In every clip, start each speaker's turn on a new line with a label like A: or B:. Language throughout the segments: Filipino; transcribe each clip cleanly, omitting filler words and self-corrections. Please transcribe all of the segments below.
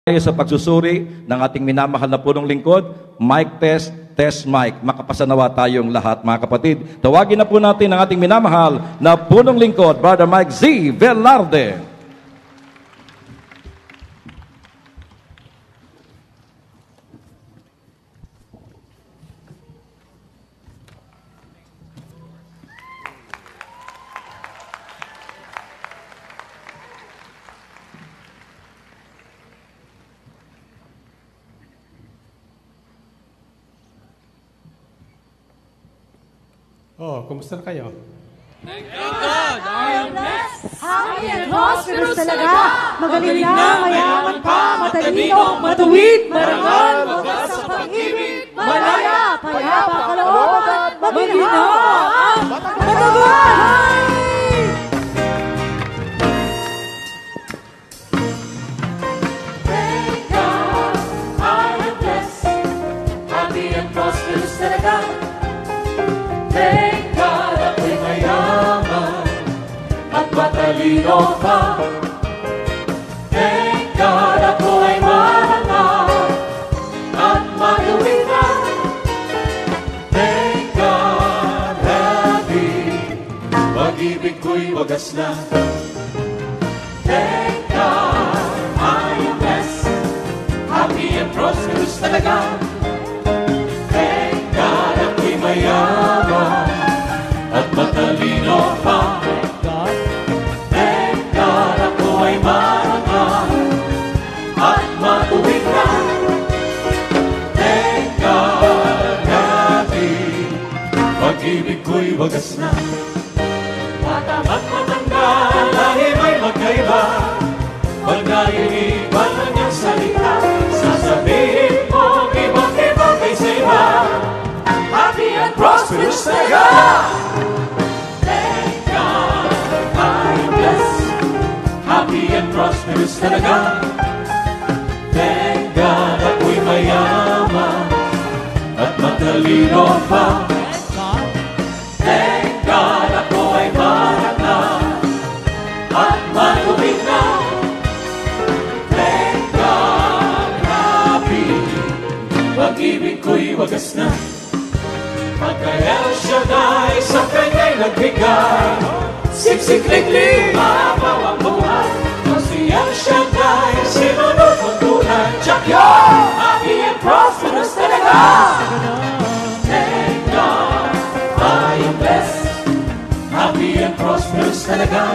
A: sa pagsusuri ng ating minamahal na punong lingkod. Mic test, test mic. Makapasanawa tayong lahat, mga kapatid. Tawagin na po natin ang ating minamahal na punong lingkod, Brother Mike Z. Velarde.
B: Oh, kumusta na kayo?
C: Thank God! I am blessed!
D: Happy and prosperous talaga! Magaling na, mayaman pa, matalino, matuwid, marangal, wagas sa pag-ibig, malaya, payapa, kalooban, maginhawa, mataguan! Thank God, I am blessed. Happy and prosperous talaga. Thank God, ako'y mayaman at matalino pa. Thank God, ako ay marangal at matuwid na. Thank God, happy, pag-ibig ko'y wagas na. Thank God, I am blessed, happy and prosperous talaga. Thank God, ako'y mayaman at matalino pa. Thank God, ako ay marangal at matuwid na. Thank God, happy, pag-ibig ko'y wagas na. Bata at matanda, lahi may magkaiba, pag naiiwan ang iyong salita, sasabihin mo iba't iba kaysa iba. Happy and prosperous talaga. Thank God, I am blessed. Happy and prosperous talaga. Thank God, ako'y mayaman at matalino pa. Thank God, ako ay marangal at matuwid na. Thank God, happy, pag-ibig ko'y wagas na. Pagkayal siya dahil sa kanya'y nagbigay, siksik-liklik, mabaw ang buhay. Masiyal siya dahil sinunod ang tulad. Check yun! Happy and prosperous talaga. Thank God, I am blessed. Happy and prosperous talaga.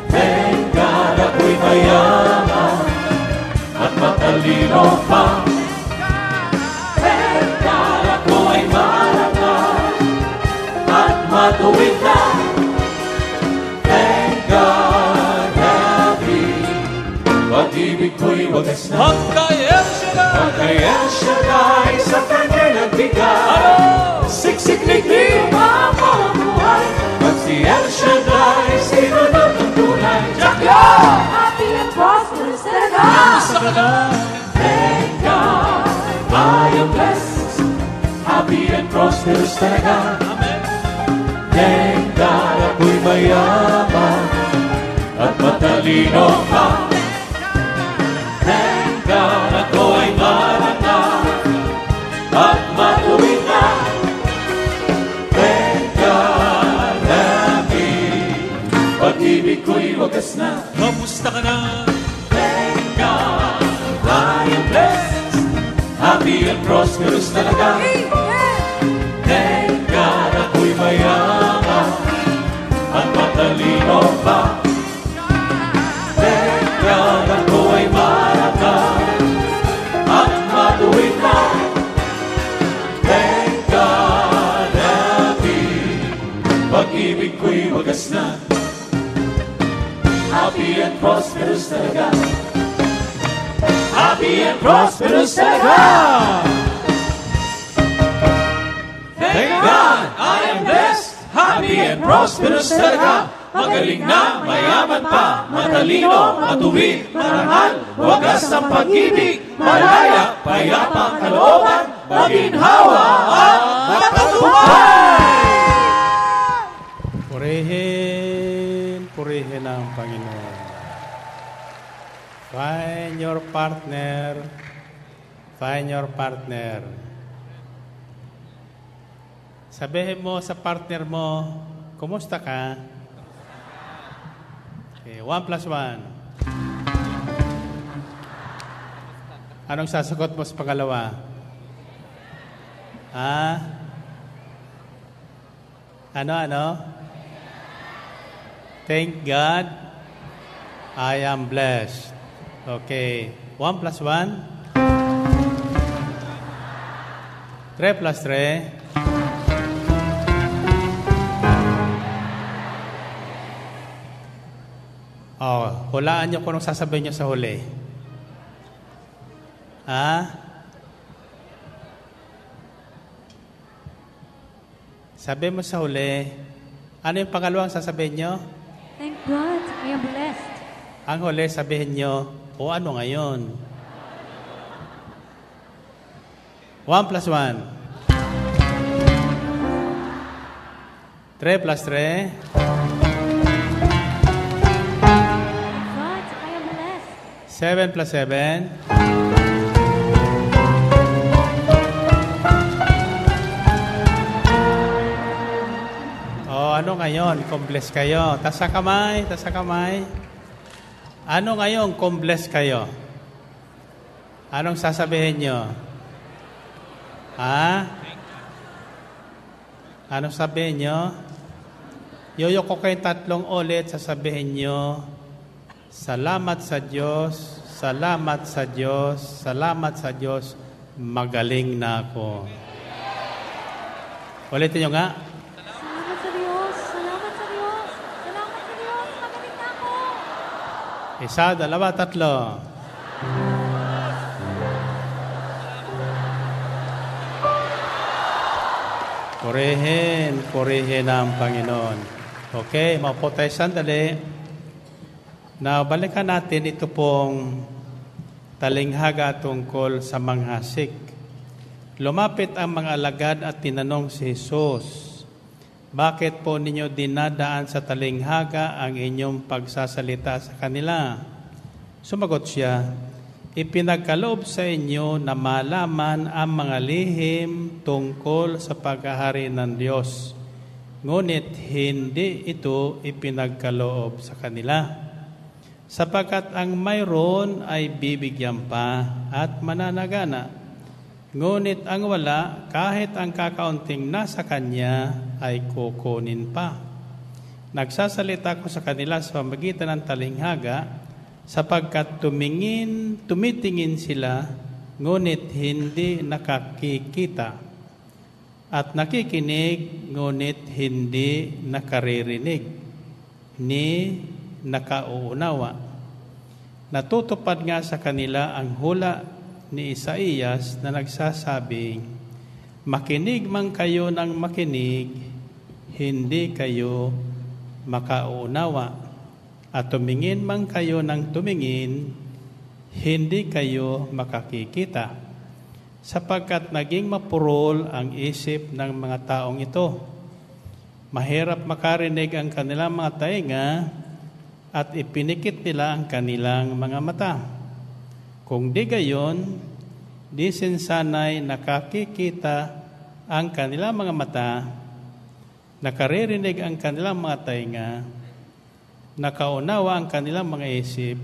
D: Thank God, ako'y mayaman at matalino pa. Matuwid na. Thank God, happy, pag-ibig ko'y wagas na. Pagkayal siya dahil sa kanya'y nagbigay, siksik-liklik, mabaw ang buhay. Magsiyal siya dahil sinunod ang tunay. Happy and prosperous talaga. Thank God, I am blessed. Happy and prosperous talaga. Thank God, ako'y mayaman at matalino pa. Thank God, ako ay marangal at matuwid na. Thank God, happy, pag-ibig ko'y wagas na.
C: Kamusta ka na?
D: Thank God, I am blessed.
C: Happy and prosperous talaga.
D: Thank God, ako'y mayaman at matalino pa. Thank God, ako ay marangal at matuwid na. Thank God, happy, pag-ibig ko'y wagas na. Happy and prosperous talaga. Happy and prosperous talaga.
C: Thank God, I am blessed. Happy and prosperous talaga. Magaling na, mayaman pa, matalino, matuwid, marangal, wagas ang pag-ibig, malaya, payapa, kalooban, maginhawa at matagumpay.
B: Purihin ang Panginoon. Find your partner. Find your partner. Sabihin mo sa partner mo, kumusta ka? Okay, 1 plus 1. Anong sasagot mo sa pangalawa? Ano? Thank God, I am blessed. Okay, 1 plus 1. 3 plus 3. Hulaan niyo kung anong sasabihin niyo sa huli. Sabi mo sa huli, ano yung pangalawang sasabihin niyo?
E: Thank God, I am blessed.
B: Ang huli, sabihin niyo, o ano ngayon? 1 plus 1. 3 plus 3.
E: God, I am blessed.
B: 7 plus 7. Ano ngayon? Kung bless kayo. Tasa kamay. Ano ngayon kung bless kayo? Anong sasabihin nyo? Anong sabihin nyo? Yuyoko kayo 3 ulit, sasabihin nyo, salamat sa Diyos, salamat sa Diyos, salamat sa Diyos, magaling na ako. Ulitin nyo nga.
E: Salamat sa Diyos, salamat sa Diyos, salamat sa Diyos, magaling na ako.
B: 1, 2, 3. Purihin ang Panginoon. Okay, maupo tayo sandali. Balikan natin ito pong talinghaga tungkol sa manghasik. Lumapit ang mga alagad at tinanong si Jesus, bakit po ninyo dinadaan sa talinghaga ang inyong pagsasalita sa kanila? Sumagot siya, ipinagkaloob sa inyo na malaman ang mga lihim tungkol sa paghahari ng Diyos. Ngunit hindi ito ipinagkaloob sa kanila. Sapagkat ang mayroon ay bibigyan pa at mananagana. Ngunit ang wala, kahit ang kakaunting nasa kanya, ay kukunin pa. Nagsasalita ko sa kanila sa pamagitan ng talinghaga, sapagkat tumitingin sila, ngunit hindi nakakikita, at nakikinig, ngunit hindi nakaririnig, ni nakauunawa. Natutupad nga sa kanila ang hula ni Isaías na nagsasabing, makinig man kayo ng makinig, hindi kayo makauunawa. At tumingin man kayo ng tumingin, hindi kayo makakikita. Sapagkat naging mapurol ang isip ng mga taong ito. Mahirap makarinig ang kanilang mga tainga at ipinikit nila ang kanilang mga mata. Kung di gayon, di sinsanay nakakikita ang kanilang mga mata, nakaririnig ang kanilang mga tainga, nakaunawa ang kanilang mga isip,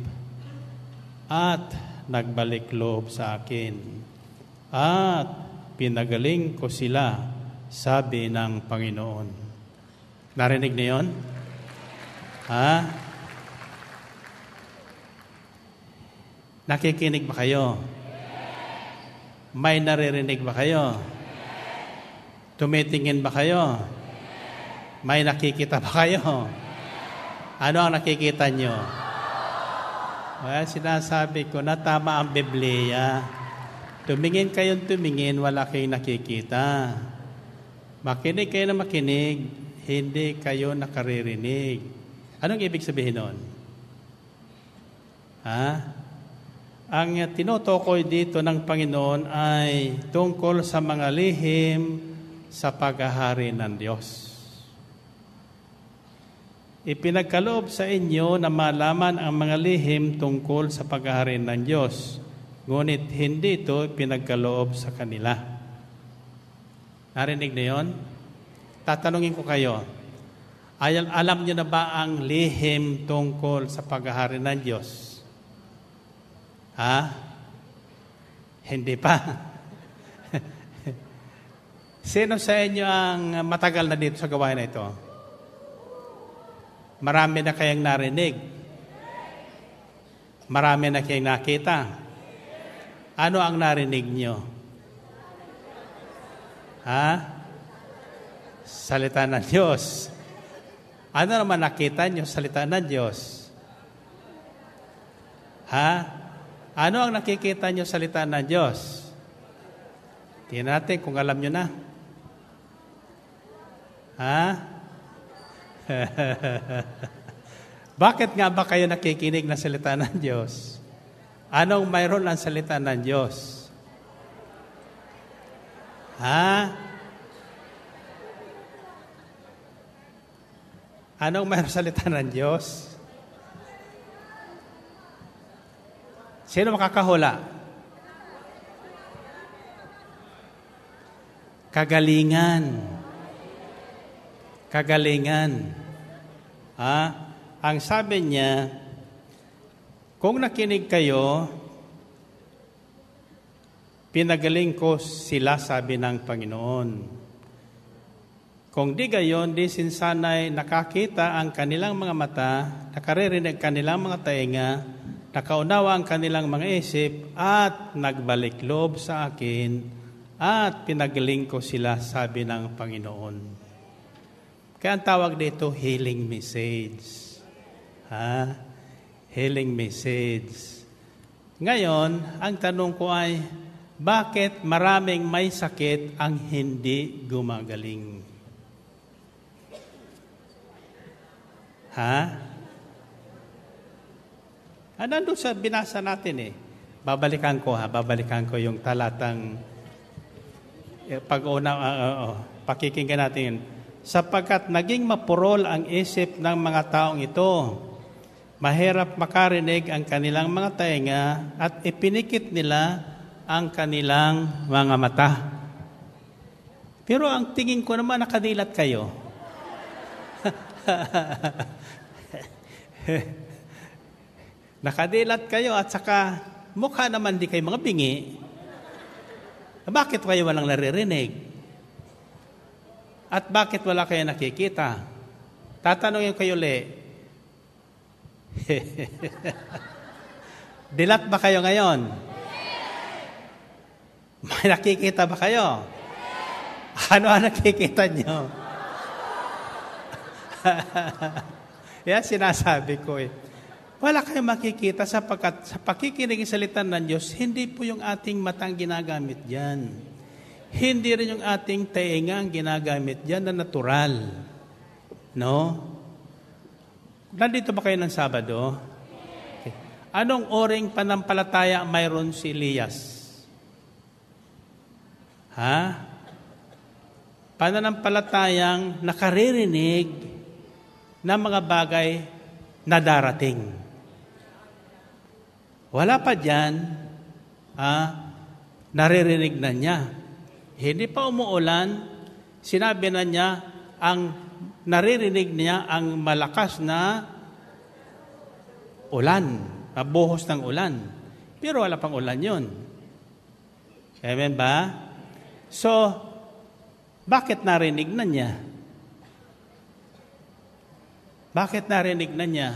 B: at nagbalik loob sa akin. At pinagaling ko sila, sabi ng Panginoon. Narinig niyo yun? Nakikinig ba kayo? May naririnig ba kayo? Tumitingin ba kayo? May nakikita ba kayo? Ano ang nakikita nyo? Well, sinasabi ko na tama ang Biblia. Tumingin kayong tumingin, wala kayong nakikita. Makinig kayo na makinig, hindi kayo nakaririnig. Anong ibig sabihin nun? Ang tinutukoy dito ng Panginoon ay tungkol sa mga lihim sa paghahari ng Diyos. ipinagkaloob sa inyo na malaman ang mga lihim tungkol sa paghahari ng Diyos. Ngunit hindi ito ipinagkaloob sa kanila. Narinig na yon? Tatanungin ko kayo, alam niyo na ba ang lihim tungkol sa paghahari ng Diyos? Ha? Hindi pa. Sino sa inyo ang matagal na dito sa gawain na ito? Marami na kayang narinig. Marami na kayang nakita. Ano ang narinig nyo? Ha? Salita ng Diyos. Ano naman nakita nyo? Salita ng Diyos. Ha? Ano ang nakikita nyo? Salita ng Diyos. Tingnan natin kung alam nyo na. Ha? Bakit nga ba kayo nakikinig ng salita ng Diyos? Anong mayroon ang salita ng Diyos? Ha? Anong mayroon salita ng Diyos? Sino makakahula? Kagalingan. Kagalingan. Ang sabi niya, kung nakinig kayo, pinagaling ko sila, sabi ng Panginoon. Kung di gayon, di sinsanay nakakita ang kanilang mga mata, nakaririnig kanilang mga tainga, nakaunawa ang kanilang mga isip, at nagbalik loob sa akin, at pinagaling ko sila, sabi ng Panginoon. Kaya ang tawag dito, healing message. Healing message. Ngayon, ang tanong ko ay, bakit maraming may sakit ang hindi gumagaling? Nandun sa binasa natin Babalikan ko yung talatang pakikinggan natin. Sapagkat naging mapurol ang isip ng mga taong ito, mahirap makarinig ang kanilang mga tainga at ipinikit nila ang kanilang mga mata. Pero ang tingin ko naman nakadilat kayo. Nakadilat kayo at saka mukha naman di kayo mga bingi. Bakit kayo walang naririnig? At bakit wala kayo nakikita? Tatanungin kayo Dilat ba kayo ngayon? May nakikita ba kayo? Ano ang nakikita nyo? Yan sinasabi ko Wala kayong makikita sapagkat sa pakikinig ng salita ng Diyos, hindi po yung ating matang ginagamit dyan. Hindi rin yung ating tainga ang ginagamit dyan na natural. No? Nandito ba kayo ng Sabado? Okay. Anong oring panampalataya mayroon si Elias? Pananampalatayang nakaririnig ng mga bagay na darating. Wala pa dyan, naririnig na niya. Hindi pa umuulan, sinabi na niya, ang naririnig niya ang malakas na ulan, buhos ng ulan. Pero wala pang ulan yun. Amen ba? So, bakit narinig na niya? Bakit narinig na niya?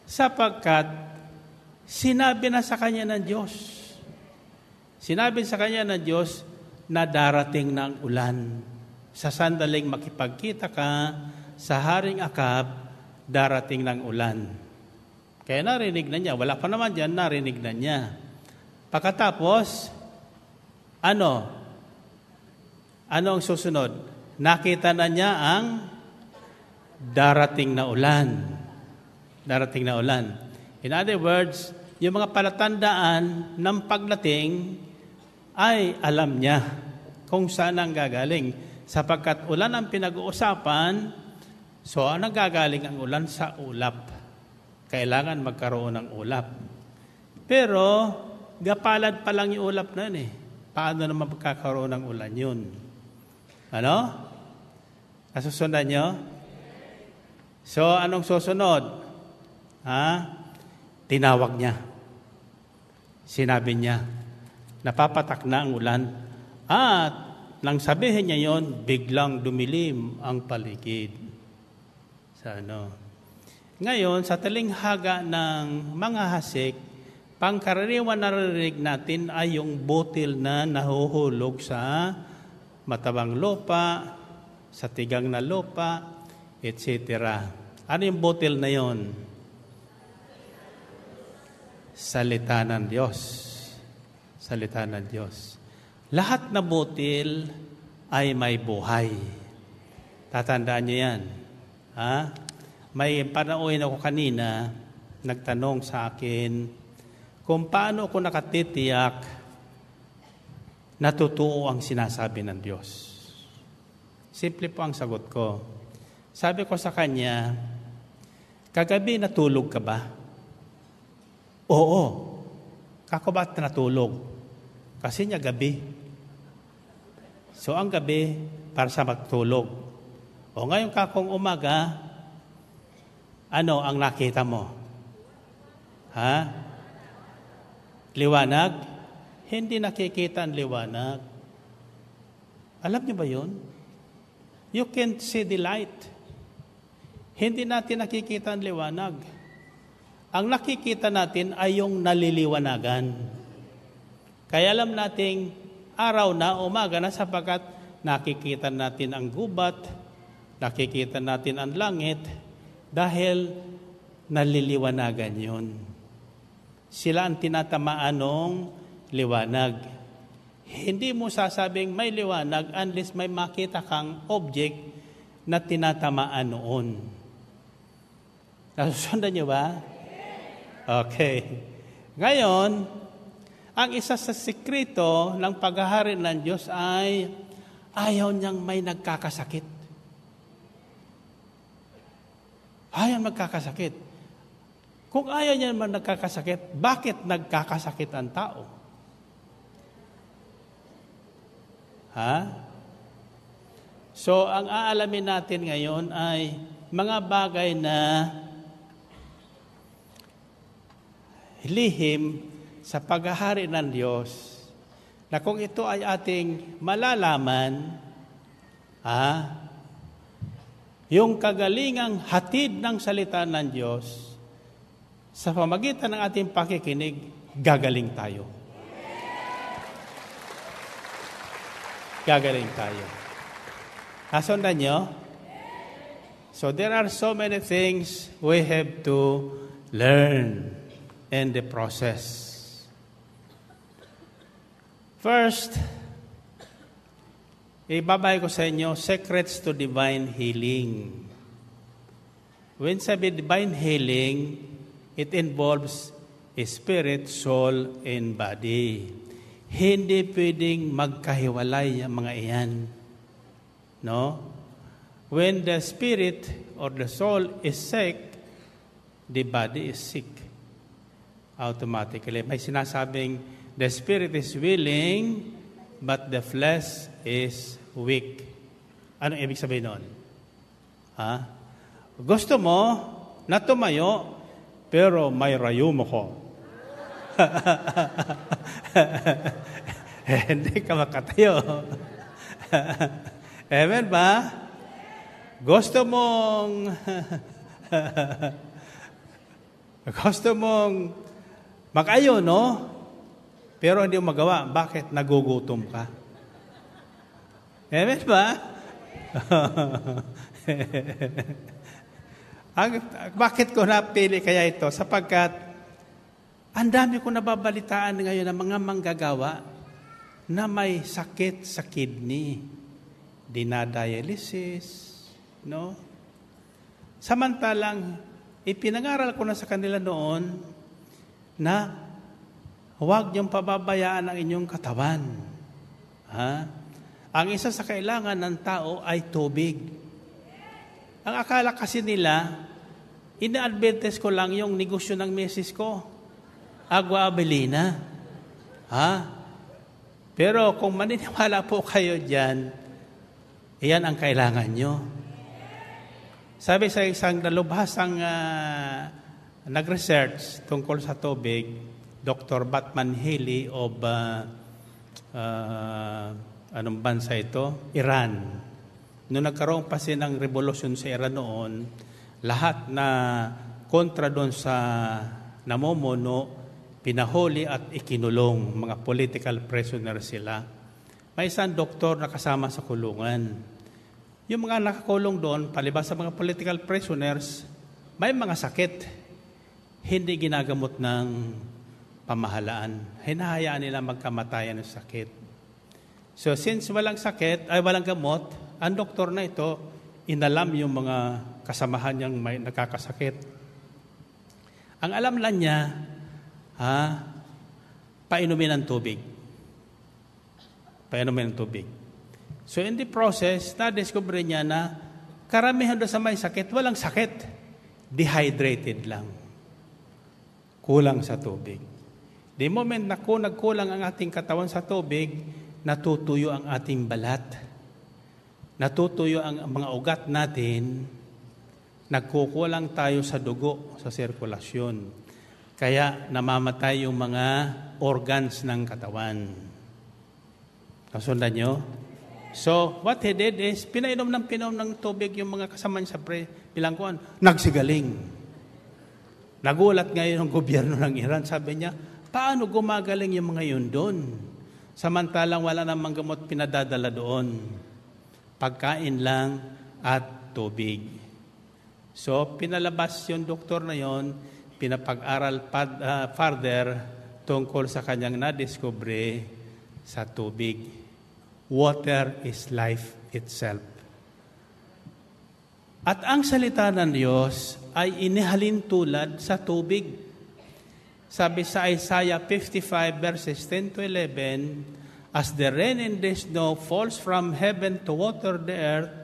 B: Sapagkat sinabi na sa kanya ng Diyos. Sinabi sa kanya ng Diyos na darating ng ulan. Sa sandaling makipagkita ka sa Haring Akab, darating ng ulan. Kaya narinig na niya. Wala pa naman dyan, narinig na niya. Pagkatapos, ano ang susunod? Nakita na niya ang darating na ulan. Darating na ulan. In other words, yung mga palatandaan ng pagdating ay alam niya kung saan ang gagaling. Sapagkat ulan ang pinag-uusapan So, nanggagaling ang ulan sa ulap. Kailangan magkaroon ng ulap. Pero, gapalad pa lang yung ulap na yun eh. Paano naman magkakaroon ng ulan yun? Ano? Nasusundan nyo? So, anong susunod? Tinawag niya. Sinabi niya, napapatak na ang ulan. At nang sabihin niya yon, biglang dumilim ang paligid. Ngayon, sa talinghaga ng mga hasik, pangkaraniwan na narinig natin ay yung butil na nahuhulog sa matabang lupa, sa tigang na lupa, etc. Ano yung butil na yon? Salita ng Diyos. Salita ng Diyos. Lahat na butil ay may buhay. Tatandaan niyo yan. May panauhin ako kanina, nagtanong sa akin kung paano ako nakatitiyak na totoo ang sinasabi ng Diyos. Simple po ang sagot ko. Sabi ko sa kanya, kagabi natulog ka ba? Oo. Kako ba't natulog? Kasi niya gabi. So ang gabi, para sa magtulog. O ngayon kakong umaga, ano ang nakita mo? Liwanag? Hindi nakikita ang liwanag. Alam niyo ba yun? You can't see the light. Hindi natin nakikita ang liwanag. Ang nakikita natin ay yung naliliwanagan. Kaya alam nating araw na, umaga na, sapagkat nakikita natin ang gubat, nakikita natin ang langit, dahil naliliwanagan yun. Sila ang tinatamaan ng liwanag. Hindi mo sasabing may liwanag unless may makita kang object na tinatamaan noon. Nasusundan niyo ba? Okay. Ngayon, ang isa sa sikreto ng paghahari ng Diyos ay ayaw niyang may nagkakasakit. Ayaw magkakasakit. Kung ayaw niya naman nagkakasakit, bakit nagkakasakit ang tao? So, ang aalamin natin ngayon ay mga bagay na lihim sa paghahari ng Diyos, na kung ito ay ating malalaman, yung kagalingang hatid ng salita ng Diyos, sa pamagitan ng ating pakikinig, gagaling tayo. Gagaling tayo. Nasundan nyo? So there are so many things we have to learn in the process. First, ibabay ko sa inyo, secrets to divine healing. When sabi divine healing, it involves spirit, soul, and body. Hindi pwedeng magkahiwalay ang mga iyan. No? When the spirit or the soul is sick, the body is sick. Automatically. May sinasabing, the spirit is willing, but the flesh is weak. Anong ibig sabihin nun? Gusto mo na tumayo, pero may rayumo ko. Hindi ka makatayo. Amen ba? Gusto mong makayo, no? Pero hindi mo magawa. Bakit? Nagugutom ka. Amen ba? Bakit ko napili kaya ito? Sapagkat ang dami ko nababalitaan ngayon ng mga manggagawa na may sakit sa kidney, dinadialysis, no? Samantalang ipinangaral ko na sa kanila noon na huwag niyong pababayaan ang inyong katawan. Ang isa sa kailangan ng tao ay tubig. Ang akala kasi nila, ina-advertise ko lang yung negosyo ng misis ko. Agua Abelina. Pero kung maniniwala po kayo dyan, iyan ang kailangan nyo. Sabi sa isang dalubhasang nag-research tungkol sa tubig, Dr. Batman Haley of anong bansa ito? Iran. Noong nagkaroon pa ng revolusyon sa Iran noon, lahat na kontra doon sa namumuno, pinahuli at ikinulong. Mga political prisoners sila. May isang doktor na kasama sa kulungan. Yung mga nakakulong doon, palibas sa mga political prisoners, may mga sakit. Hindi ginagamot ng pamahalaan. Hinahayaan nila magkamatayan ng sakit. So since walang sakit, ay walang gamot, ang doktor na ito, inalam yung mga kasamahan niyang may nakakasakit. Ang alam lang niya, painumin ng tubig. Painumin ng tubig. So in the process, na-discover niya na karamihan doon sa may sakit, walang sakit. Dehydrated lang. Kulang sa tubig. The moment na nagkulang ang ating katawan sa tubig, natutuyo ang ating balat. Natutuyo ang mga ugat natin, nagkukulang tayo sa dugo, sa sirkulasyon. Kaya namamatay yung mga organs ng katawan. Kasundan nyo? So, what he did is, pinainom ng tubig yung mga kasama niya sa bilangguan. Nagsigaling. Nagulat ngayon ang gobyerno ng Iran. Sabi niya, paano gumagaling yung mga yun doon? Samantalang wala namang gamot pinadadala doon. Pagkain lang at tubig. So, pinalabas yung doktor na yon, pinapag-aral further tungkol sa kanyang nadiskubre sa tubig. Water is life itself. At ang salita ng Diyos ay inihalin tulad sa tubig. Sabi sa Isaiah 55 verses 10 to 11, as the rain and the snow falls from heaven to water the earth,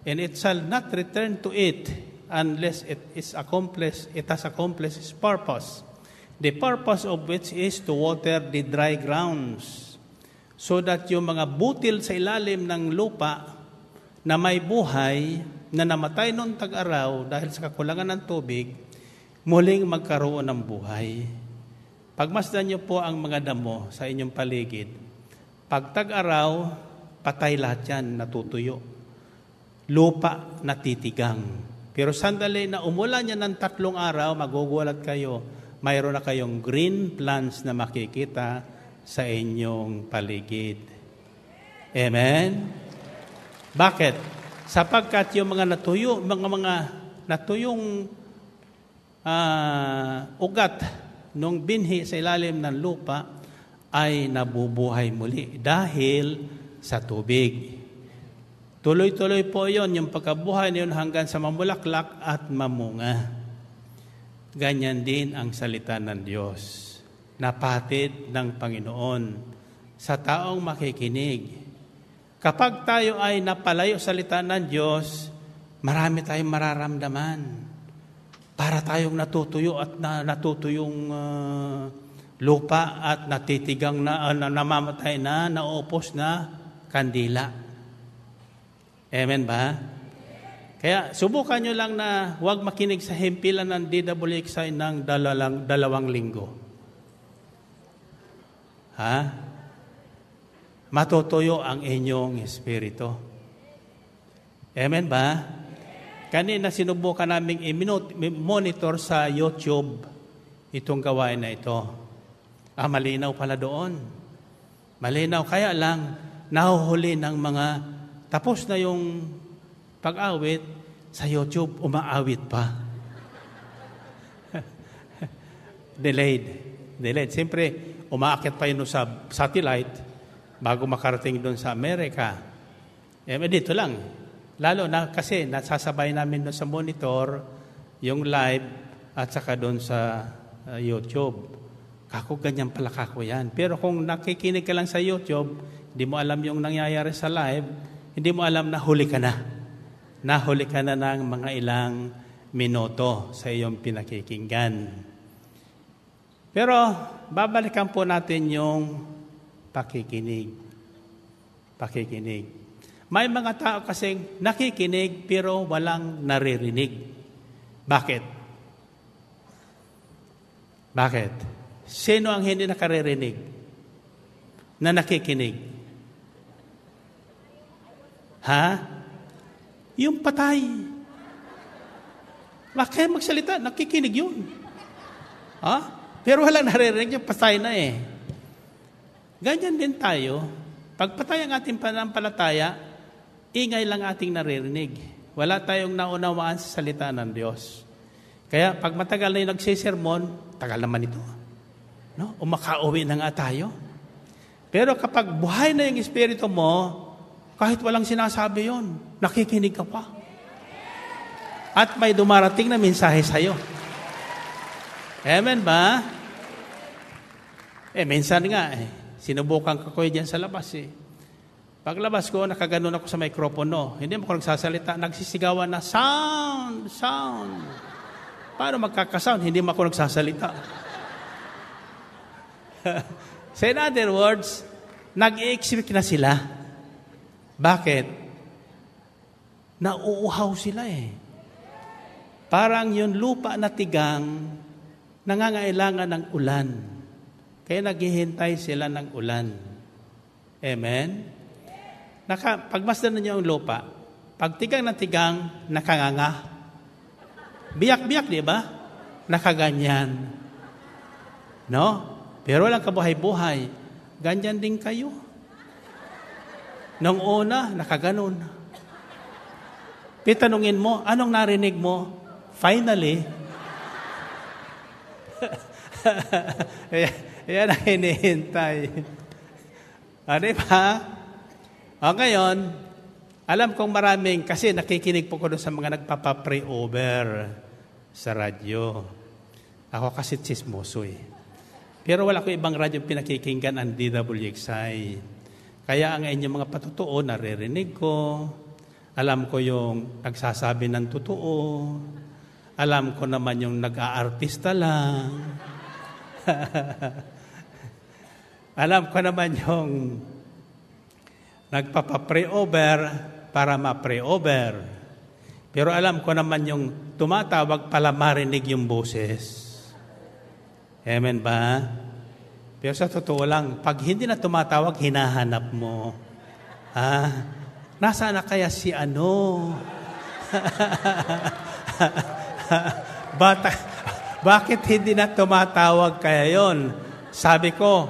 B: and it shall not return to it unless it has accomplished its purpose. The purpose of which is to water the dry grounds, so that yung mga butil sa ilalim ng lupa na may buhay, na namatay noong tag-araw dahil sa kakulangan ng tubig, muling magkaroon ng buhay. Pagmasdan niyo po ang mga damo sa inyong paligid. Pag tag-araw, patay lahat yan, natutuyo. Lupa, natitigang. Pero sandali na umulan yan ng 3 araw, magugulat kayo, mayroon na kayong green plants na makikita sa inyong paligid. Amen? Bakit? Sapagkat yung mga natuyong ugat nung binhi sa ilalim ng lupa ay nabubuhay muli dahil sa tubig. Tuloy-tuloy po yon, yung pagkabuhay na yun hanggang sa mamulaklak at mamunga. Ganyan din ang salita ng Diyos, napatid ng Panginoon sa taong makikinig. Kapag tayo ay napalayo sa salita ng Diyos, marami tayong mararamdaman. Para tayong natutuyo at natutuyong lupa at natitigang na namamatay na, naupos na kandila. Amen ba? Kaya subukan nyo lang na huwag makinig sa himpilan ng DWXI ng 2 linggo. Matutuyo ang inyong espiritu. Amen ba? Kanina sinubukan naming i-monitor sa YouTube itong gawain na ito. Malinaw pala doon. Malinaw, kaya lang nahuhuli ng mga tapos na yung pag-awit, sa YouTube umaawit pa. Delayed. Siyempre, umaakit pa yun sa satellite bago makarating doon sa Amerika. Dito lang. Lalo na kasi nasasabay namin doon sa monitor yung live at saka doon sa YouTube. Ganyan pala yan. Pero kung nakikinig ka lang sa YouTube, hindi mo alam yung nangyayari sa live, hindi mo alam na huli ka na. nahuli ka na ng mga ilang minuto sa iyong pinakikinggan. Pero babalikan po natin yung pakikinig. Pakikinig. May mga tao kasing nakikinig pero walang naririnig. Bakit? Bakit? Sino ang hindi nakaririnig na nakikinig? Ha? Yung patay. Kaya magsalita, nakikinig yun. Ha? Pero walang naririnig, yung patay na eh. Ganyan din tayo. Pag patay ang ating pananampalataya, ingay lang ating naririnig. Wala tayong naunawaan sa salita ng Diyos. Kaya pag matagal na yung nagsisermon, tagal naman ito. No? Umakauwi na nga tayo. Pero kapag buhay na yung espiritu mo, kahit walang sinasabi yon, nakikinig ka pa. At may dumarating na mensahe sa'yo. Amen ba? Minsan nga, sinubukan ko dyan sa labas eh. Paglabas ko, nakaganon ako sa mikropono. Hindi mo ko nagsasalita. Nagsisigawan na, sound, sound. Paano magkakasound? Hindi mo ako nagsasalita. So in other words, nag-i-expect na sila. Bakit? Nauuhaw sila eh. Parang yung lupa na tigang, nangangailangan ng ulan. Kaya naghihintay sila ng ulan. Amen? Pagmasdan ninyo ang lupa, pag tigang na tigang, nakanganga. Biyak-biyak, di ba? Nakaganyan. No? Pero walang kabuhay-buhay. Ganyan din kayo. Nung una, nakaganon. Pitanungin mo, anong narinig mo? Finally. Yan ang hinihintay. Di ba? Ngayon, alam kong maraming, kasi nakikinig po ko doon sa mga nagpapapray over sa radyo. Ako kasi chismoso eh. Pero wala ko ibang radyo pinakikinggan ang DWXI. Kaya ang inyong mga patutuo, naririnig ko. Alam ko yung nagsasabi ng totoo. Alam ko naman yung nag-aartista lang. Alam ko naman yung nagpapa-pray over para ma-pray over. Pero alam ko naman yung tumatawag pala marinig yung boses. Amen ba? Pero sa totoo lang, pag hindi na tumatawag, hinahanap mo. Nasaan na kaya si ano? Bakit hindi na tumatawag kaya yon? Sabi ko,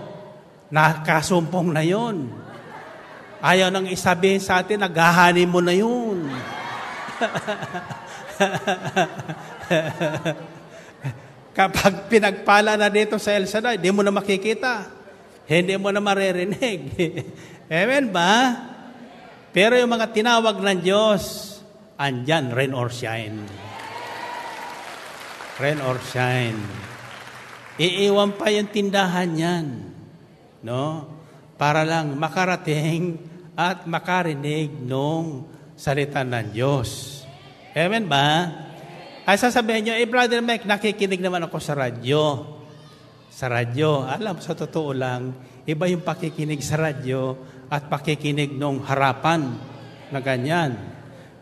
B: nakasumpong na yon. Ayaw nang isabihin sa atin, naghahani mo na yun. Kapag pinagpala na dito sa El Shaddai, hindi mo na makikita. Hindi mo na maririnig. Amen ba? Pero yung mga tinawag ng Diyos, andyan, rain or shine. Rain or shine. Iiwan pa yung tindahan yan. No? Para lang makarating at makarinig nung salita ng Diyos. Amen ba? Ay sasabihin nyo, Brother Mike, nakikinig naman ako sa radyo. Sa radyo, alam, sa totoo lang, iba yung pakikinig sa radyo at pakikinig nung harapan na ganyan.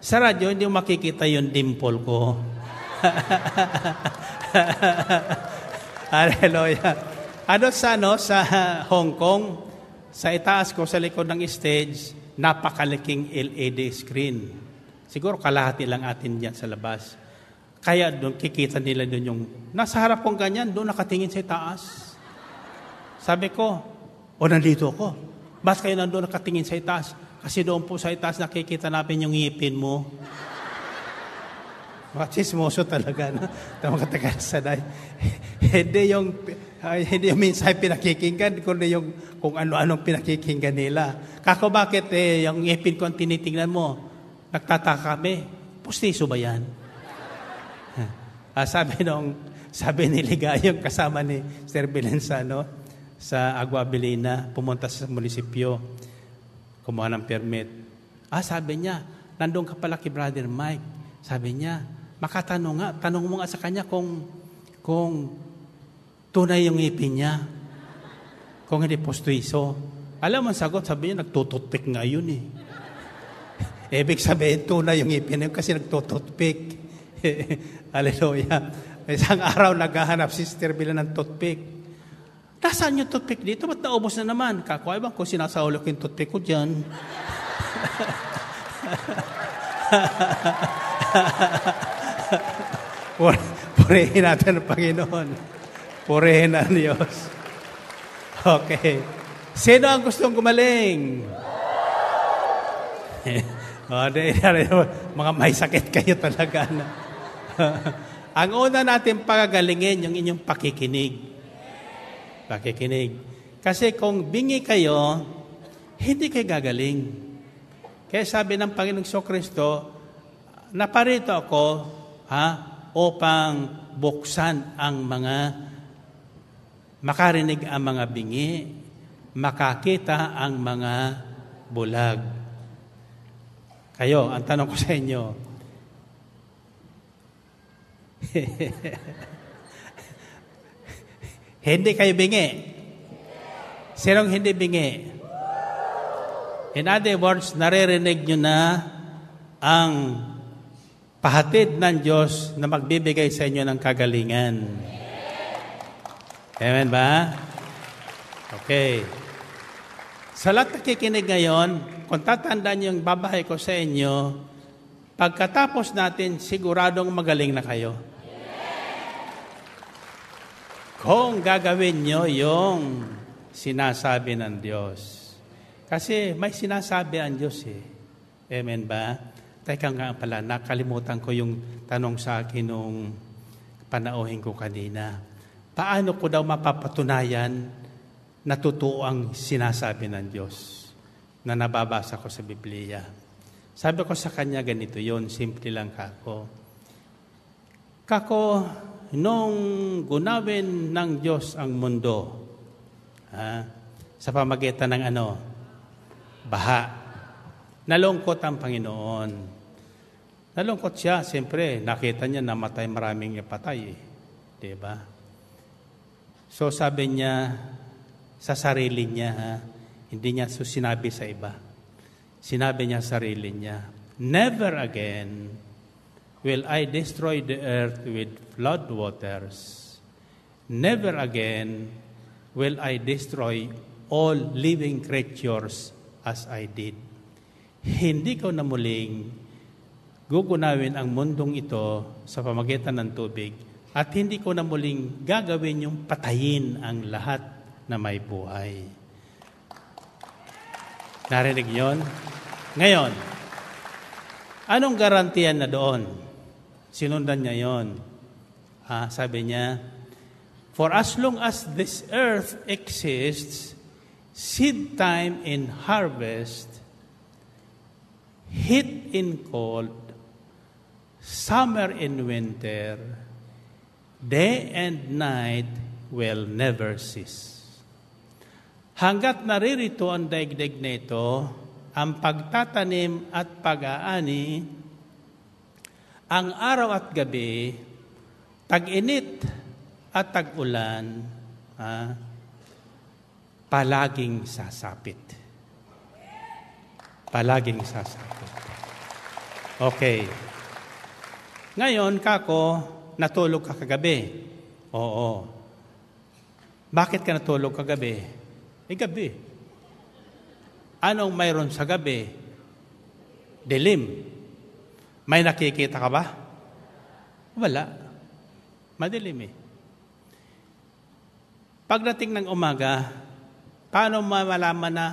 B: Sa radyo, hindi mo makikita yung dimple ko. Hallelujah. Sa Hong Kong, sa itaas ko, sa likod ng stage, napakalaking LED screen. Siguro kalahati lang atin dyan sa labas. Kaya doon, kikita nila doon yung, nasa harap kong ganyan, doon nakatingin sa itaas. Sabi ko, nandito ako. Bas kayo nandun nakatingin sa itaas? Kasi doon po sa itaas, nakikita namin yung ngipin mo. Chismoso talaga. No? Tamakatagal sanay. Hindi yung minsan pinakikinggan, kundi yung kung ano-anong pinakikinggan nila. Kako bakit yung ngipin ko ang tinitingnan mo? Nagtataka kami. Pustiso ba yan? Sabi ni Ligayong kasama ni Sir Belensano sa Aguabilina, pumunta sa munisipyo, kumuha ng permit. Sabi niya, nandun ka pala kay Brother Mike. Sabi niya, makatanong nga, tanong mo nga sa kanya kung tunay yung ngipin niya. Kung hindi postizo. Alam mo ang sagot, sabi niya, nagtututpik nga yun eh. Ibig sabihin, tunay yung ngipin niya kasi nagtututpik. Hallelujah. Isang araw naghahanap si Sister Bila ng toothpick. Nasaan yung toothpick dito? Ba't naubos na naman? Kakuha bang kung sinasahulog yung toothpick ko dyan? Purihin natin ang Panginoon. Purihin ang Diyos. Okay. Sino ang gustong gumaling? Mga may sakit kayo talaga. Ang una natin pagagalingin, yung inyong pakikinig. Pakikinig. Kasi kung bingi kayo, hindi kayo gagaling. Kaya sabi ng Panginoong Kristo, naparito ako upang buksan ang mga, makarinig ang mga bingi, makakita ang mga bulag. Kayo, ang tanong ko sa inyo, hindi kayo bingi? Sinong hindi bingi? In other words, naririnig nyo na ang pahatid ng Diyos na magbibigay sa inyo ng kagalingan. Amen ba? Okay. Sa lahat nakikinig ngayon, kung tatandaan niyo yung babahay ko sa inyo, pagkatapos natin, siguradong magaling na kayo. Kung gagawin nyo yung sinasabi ng Diyos. Kasi may sinasabi ang Diyos eh. Amen ba? Teka nga pala, nakalimutan ko yung tanong sa akin nung panauhin ko kanina. Paano ko daw mapapatunayan na totoo ang sinasabi ng Diyos na nababasa ko sa Biblia? Sabi ko sa kanya ganito yon, simple lang kako. Kako, nung gunawin ng Diyos ang mundo, sa pamagitan ng baha, nalungkot ang Panginoon. Nalungkot siya, siyempre, nakita niya namatay maraming ipatay. Diba? So sabi niya, sa sarili niya, hindi niya sinabi sa iba. Sinabi niya sa sarili niya, never again will I destroy the earth with flood waters. Never again will I destroy all living creatures as I did. Hindi ko na muling gugunawin ang mundong ito sa pamagitan ng tubig at hindi ko na muling gagawin yung patayin ang lahat na may buhay. Narinig yon? Ngayon, anong garantiyan na doon? Sinundan niya yon. Sabi niya, for as long as this earth exists, seed time and harvest, heat and cold, summer and winter, day and night will never cease. Hanggat naririto ang daigdig na ito, ang pagtatanim at pag-aani, ang araw at gabi, tag-init at tag-ulan, palaging sasapit. Palaging sasapit. Okay. Ngayon, kako, natulog ka kagabi. Oo. Bakit ka natulog kagabi? Gabi. Anong mayroon sa gabi? Dilim. May nakikita ka ba? Wala. Madilim eh. Pagdating ng umaga, paano malaman na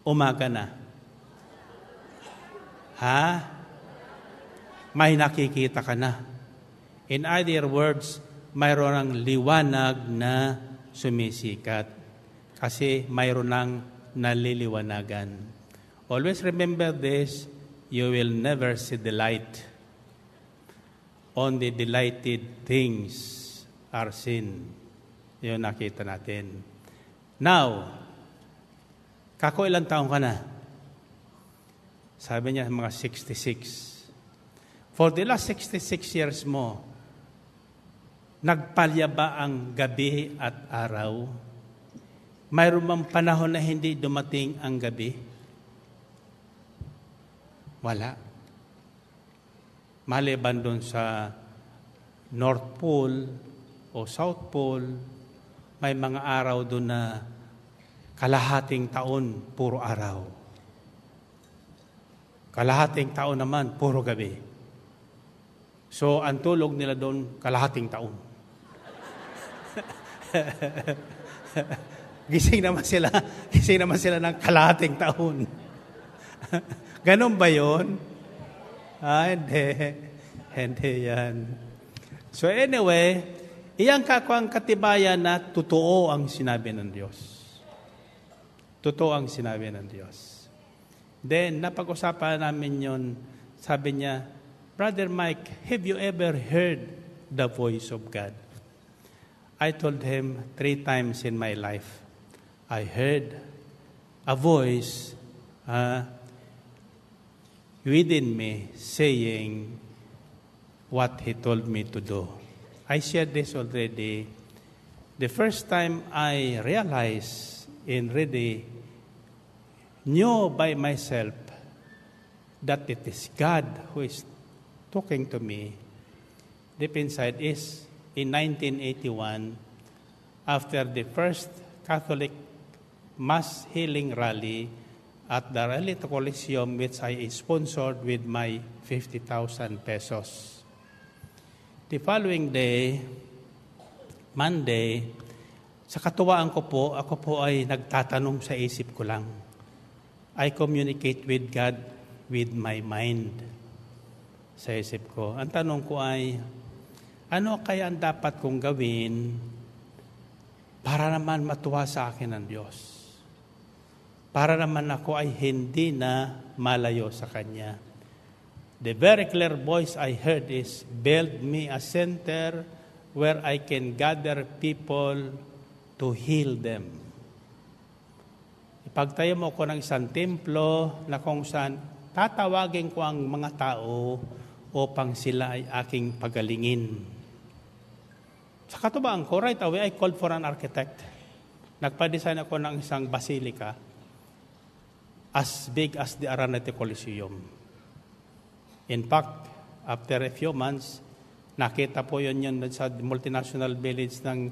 B: umaga na? May nakikita ka na. In other words, mayroon ng liwanag na sumisikat. Kasi mayroon ng naliliwanagan. Always remember this, you will never see the light. Only the lighted things are seen. Yun nakita natin. Now, kako ilang taong ka na? Sabi niya, mga 66. For the last 66 years mo, nagpalya ba ang gabi at araw? Mayroon bang panahon na hindi dumating ang gabi? Wala. Maliban doon sa North Pole o South Pole, may mga araw doon na kalahating taon, puro araw. Kalahating taon naman, puro gabi. So, ang tulog nila doon, kalahating taon. Gising naman sila ng kalahating taon. Ganon ba yun? Hindi yan. So anyway, iyan kakuang katibayan na totoo ang sinabi ng Diyos. Totoo ang sinabi ng Diyos. Then, napag-usapan namin yun, sabi niya, Brother Mike, have you ever heard the voice of God? I told him 3 times in my life, I heard a voice within me saying what he told me to do. I shared this already. The first time I realized and really knew by myself that it is God who is talking to me deep inside is in 1981 after the first Catholic Mass Healing Rally at the Relito Coliseum, which I sponsored with my 50,000 pesos. The following day, Monday, sa katuwaan ko po, ako po ay nagtatanong sa isip ko lang. I communicate with God with my mind. Sa isip ko. Ang tanong ko ay, ano kaya ang dapat kong gawin para naman matuwa sa akin ng Diyos? Para naman ako ay hindi na malayo sa Kanya. The very clear voice I heard is, build me a center where I can gather people to heal them. Ipagtayo mo ko ng isang templo na kung saan tatawagin ko ang mga tao upang sila ay aking pagalingin. Sa katubaan ko, right away, I called for an architect. Nagpa-design ako ng isang basilika as big as the Aranete Coliseum. In fact, after a few months, nakita po yun sa multinational village ng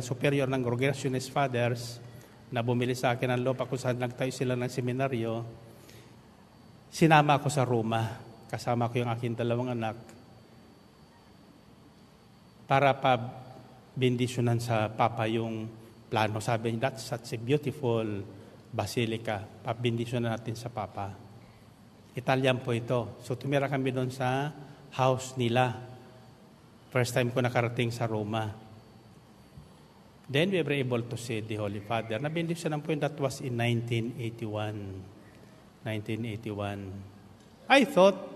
B: superior ng Rogationist Fathers na bumili sa akin ng lupa kung saan nagtayo sila ng seminaryo. Sinama ako sa Roma, kasama ko yung aking 2 anak, para pa bendisyonan sa Papa yung plano. Sabi niya, that's such a beautiful basilica. Pabindisyonan natin sa Papa. Italian po ito. So tumira kami doon sa house nila. First time ko nakarating sa Roma. Then we were able to see the Holy Father. Nabindisyonan po yun, that was in 1981. I thought,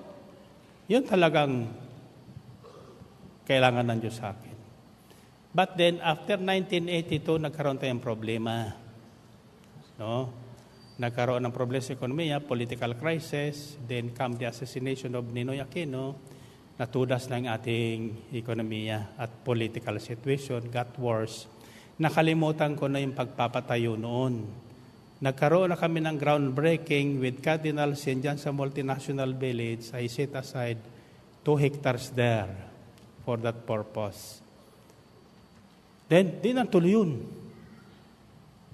B: yun talagang kailangan ng Diyos sa akin. But then, after 1982, nagkaroon tayong problema. No? Nagkaroon ng problema sa ekonomiya, political crisis, then come the assassination of Ninoy Aquino, natudas ng ating ekonomiya at political situation, got worse. Nakalimutan ko na yung pagpapatayo noon. Nagkaroon na kami ng groundbreaking with Cardinal St. John sa multinational village. I set aside 2 hectares there for that purpose. Then, di na tuloy yun.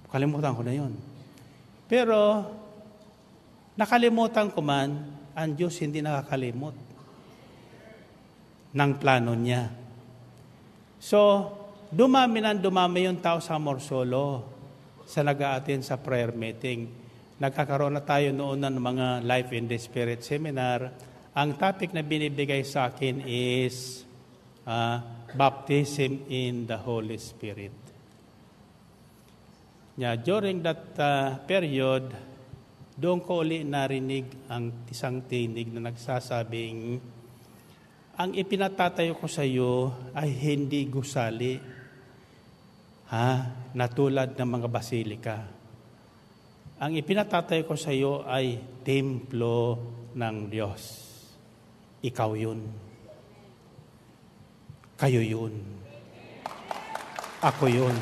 B: Kalimutan ko na yun. Pero, nakalimutan ko man, ang Diyos hindi nakakalimot ng plano niya. So, dumami yung tao sa Morsolo sa nag-a-attend sa prayer meeting. Nagkakaroon na tayo noon ng mga Life in the Spirit seminar. Ang topic na binibigay sa akin is baptism in the Holy Spirit. During that period, doon ko uli narinig ang isang tinig na nagsasabing, ang ipinatatayo ko sa iyo ay hindi gusali, na tulad ng mga basilika. ang ipinatatay ko sa iyo ay templo ng Diyos. Ikaw yun. Kayo yun. Ako yun.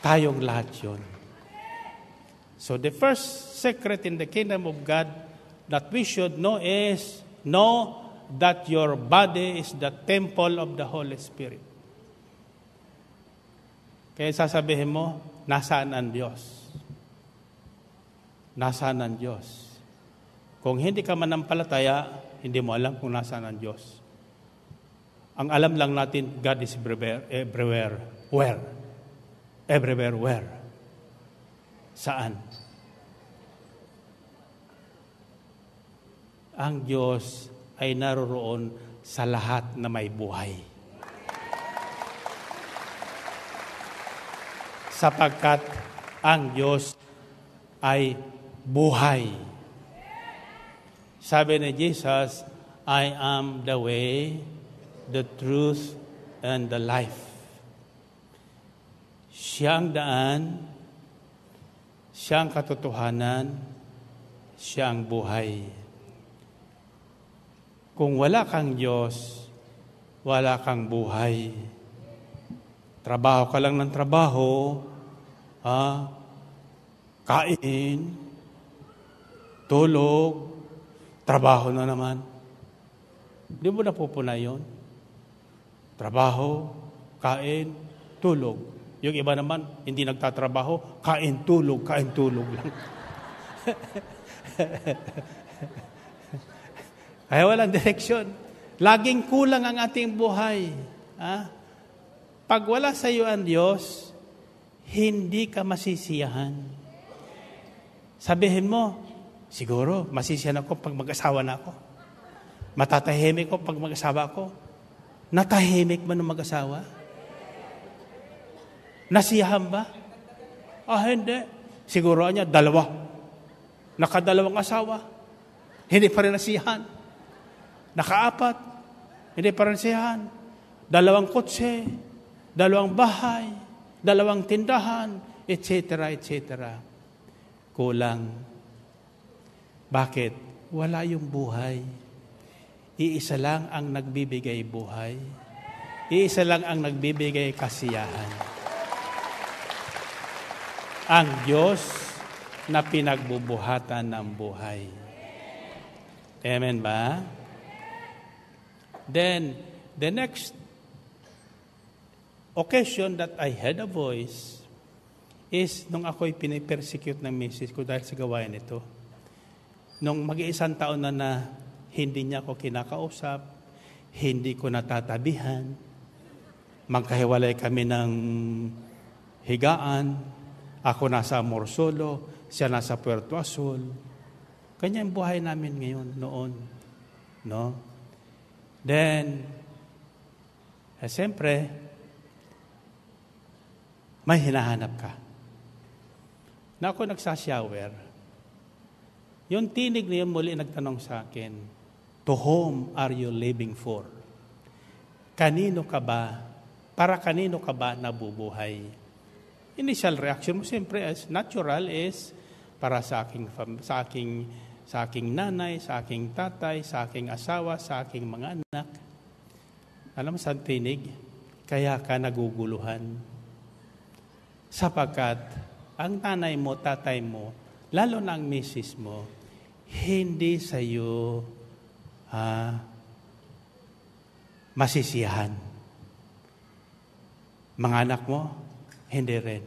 B: Tayong lahat yun. So the first secret in the kingdom of God that we should know is know that your body is the temple of the Holy Spirit. Kaya sasabihin mo, nasaan ang Diyos? Nasaan ang Diyos? Kung hindi ka manampalataya, hindi mo alam kung nasaan ang Diyos. Ang alam lang natin, God is everywhere. Where? Everywhere, where? Saan? Ang Diyos ay naroroon sa lahat na may buhay. Sapagkat ang Diyos ay buhay. Sabi ni Jesus, I am the way, the truth, and the life. Siya ang daan, siya ang katotohanan, siya ang buhay. Kung wala kang Diyos, wala kang buhay. Trabaho ka lang ng trabaho, kain, tulog, trabaho na naman. Di mo napupuna yun? Trabaho, kain, tulog. Yung iba naman, hindi nagtatrabaho, kain, tulog lang. Kaya walang direksyon. Laging kulang ang ating buhay. Pag wala sa iyo ang Diyos, hindi ka masisiyahan. Sabihin mo, siguro, masisiyahan ako pag mag-asawa na ako. Matatahimik ko pag mag-asawa ako. Natahimik ba ng mag-asawa? Nasiyahan ba? Hindi. Siguro niya, 2. Nakadalawang asawa. Hindi pa rin nasiyahan. Naka-4. Hindi pa rin nasiyahan. 2 kotse, 2 bahay, 2 tindahan, etc., etc. Kulang. Bakit? Wala yung buhay. Iisa lang ang nagbibigay buhay. Iisa lang ang nagbibigay kasiyahan. Ang Diyos na pinagbubuhatan ng buhay. Amen ba? Then, the next occasion that I heard a voice is nung ako'y pinipersecute ng misis ko dahil sa gawain ito. Nung mag-iisang taon na hindi niya ako kinakausap, hindi ko natatabihan, magkahiwalay kami ng higaan, ako nasa Morsolo, siya nasa Puerto Azul. Kanya ang buhay namin ngayon, noon. No? Then, siyempre, may hinahanap ka. Na ako nagsashower, yung tinig niya muli nagtanong sa akin, to whom are you living for? Kanino ka ba? Para kanino ka ba nabubuhay? Initial reaction mo siyempre as natural is para sa aking nanay, sa aking tatay, sa aking asawa, sa aking mga anak. Alam mo sa tinig, kaya ka naguguluhan. Sapagkat ang nanay mo, tatay mo, lalo na ang misis mo, hindi sa iyo masisiyahan. Mga anak mo, hindi rin.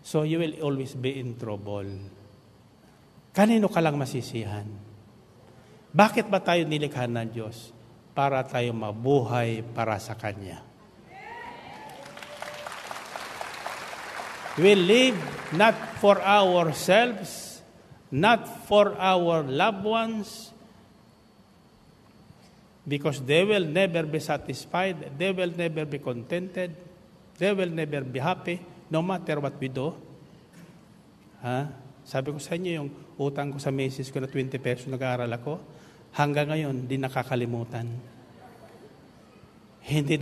B: So you will always be in trouble. Kanino ka lang masisiyahan? Bakit ba tayo nilikha ng Diyos? Para tayo mabuhay para sa Kanya. We live not for ourselves, not for our loved ones, because they will never be satisfied, they will never be contented, they will never be happy, no matter what we do. Sabi ko sa inyo, yung utang ko sa misis ko na 20 pesos nag-aaral ako, hanggang ngayon, di nakakalimutan. Hindi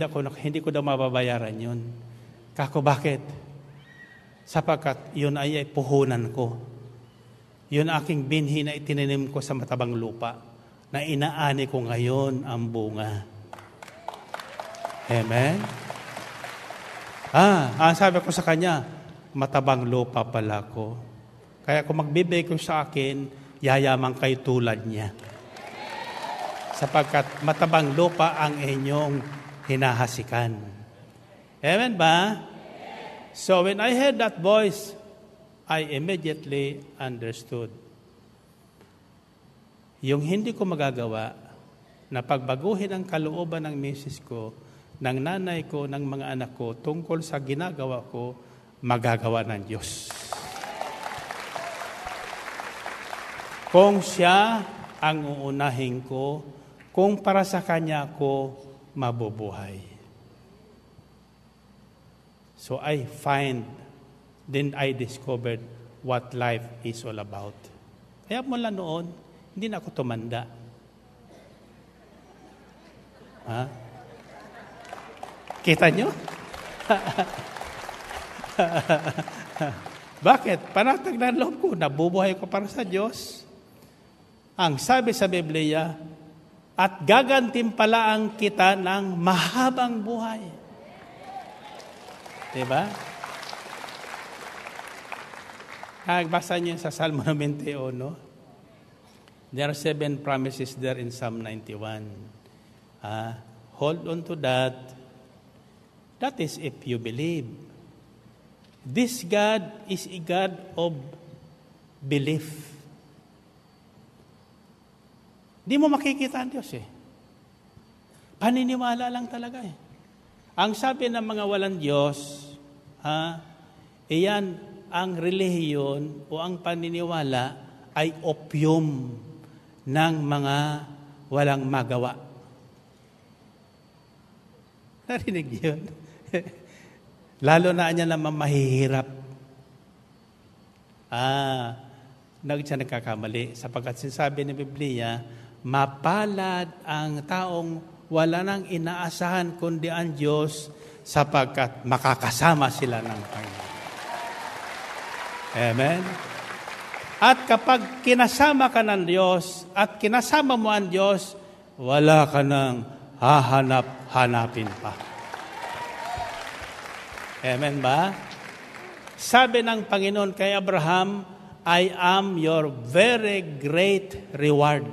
B: ko na mababayaran yun. Kako, bakit? sapagkat yun ay puhunan ko. Yun aking binhi na itinanim ko sa matabang lupa, na inaani ko ngayon ang bunga. Amen? Sabi ko sa kanya, matabang lupa pala ko. Kaya kung magbibigay ko sa akin, yayaman kayo tulad niya. Sapagkat matabang lupa ang inyong hinahasikan. Amen ba? So when I heard that voice, I immediately understood. Yung hindi ko magagawa na pagbaguhin ang kalooban ng misis ko, ng nanay ko, ng mga anak ko, tungkol sa ginagawa ko, magagawa ng Diyos. Kung siya ang uunahin ko, kung para sa Kanya ko mabubuhay. So then I discovered what life is all about. Kaya mula noon, hindi na ako tumanda. Kita nyo? Bakit? Panatag na loob ko, nabubuhay ko para sa Diyos. Ang sabi sa Biblia, at gagantimpalaan kita ng mahabang buhay. Diba? Basa niyo sa Salmo 91, no? There are 7 promises there in Psalm 91. Hold on to that. That is if you believe. This God is a God of belief. Di mo makikita ang Diyos Paniniwala lang talaga Ang sabi ng mga walang Diyos, iyan ang relihiyon o ang paniniwala ay opium ng mga walang magawa. Narinig yun? Lalo na niya naman mahihirap. Siya nagkakamali. Sapagkat sinasabi ng Biblia, mapalad ang taong wala nang inaasahan kundi ang Diyos sapagkat makakasama sila ng Panginoon. Amen? At kapag kinasama ka ng Diyos at kinasama mo ang Diyos, wala ka nang hahanap-hanapin pa. Amen ba? Sabi ng Panginoon kay Abraham, I am your very great reward.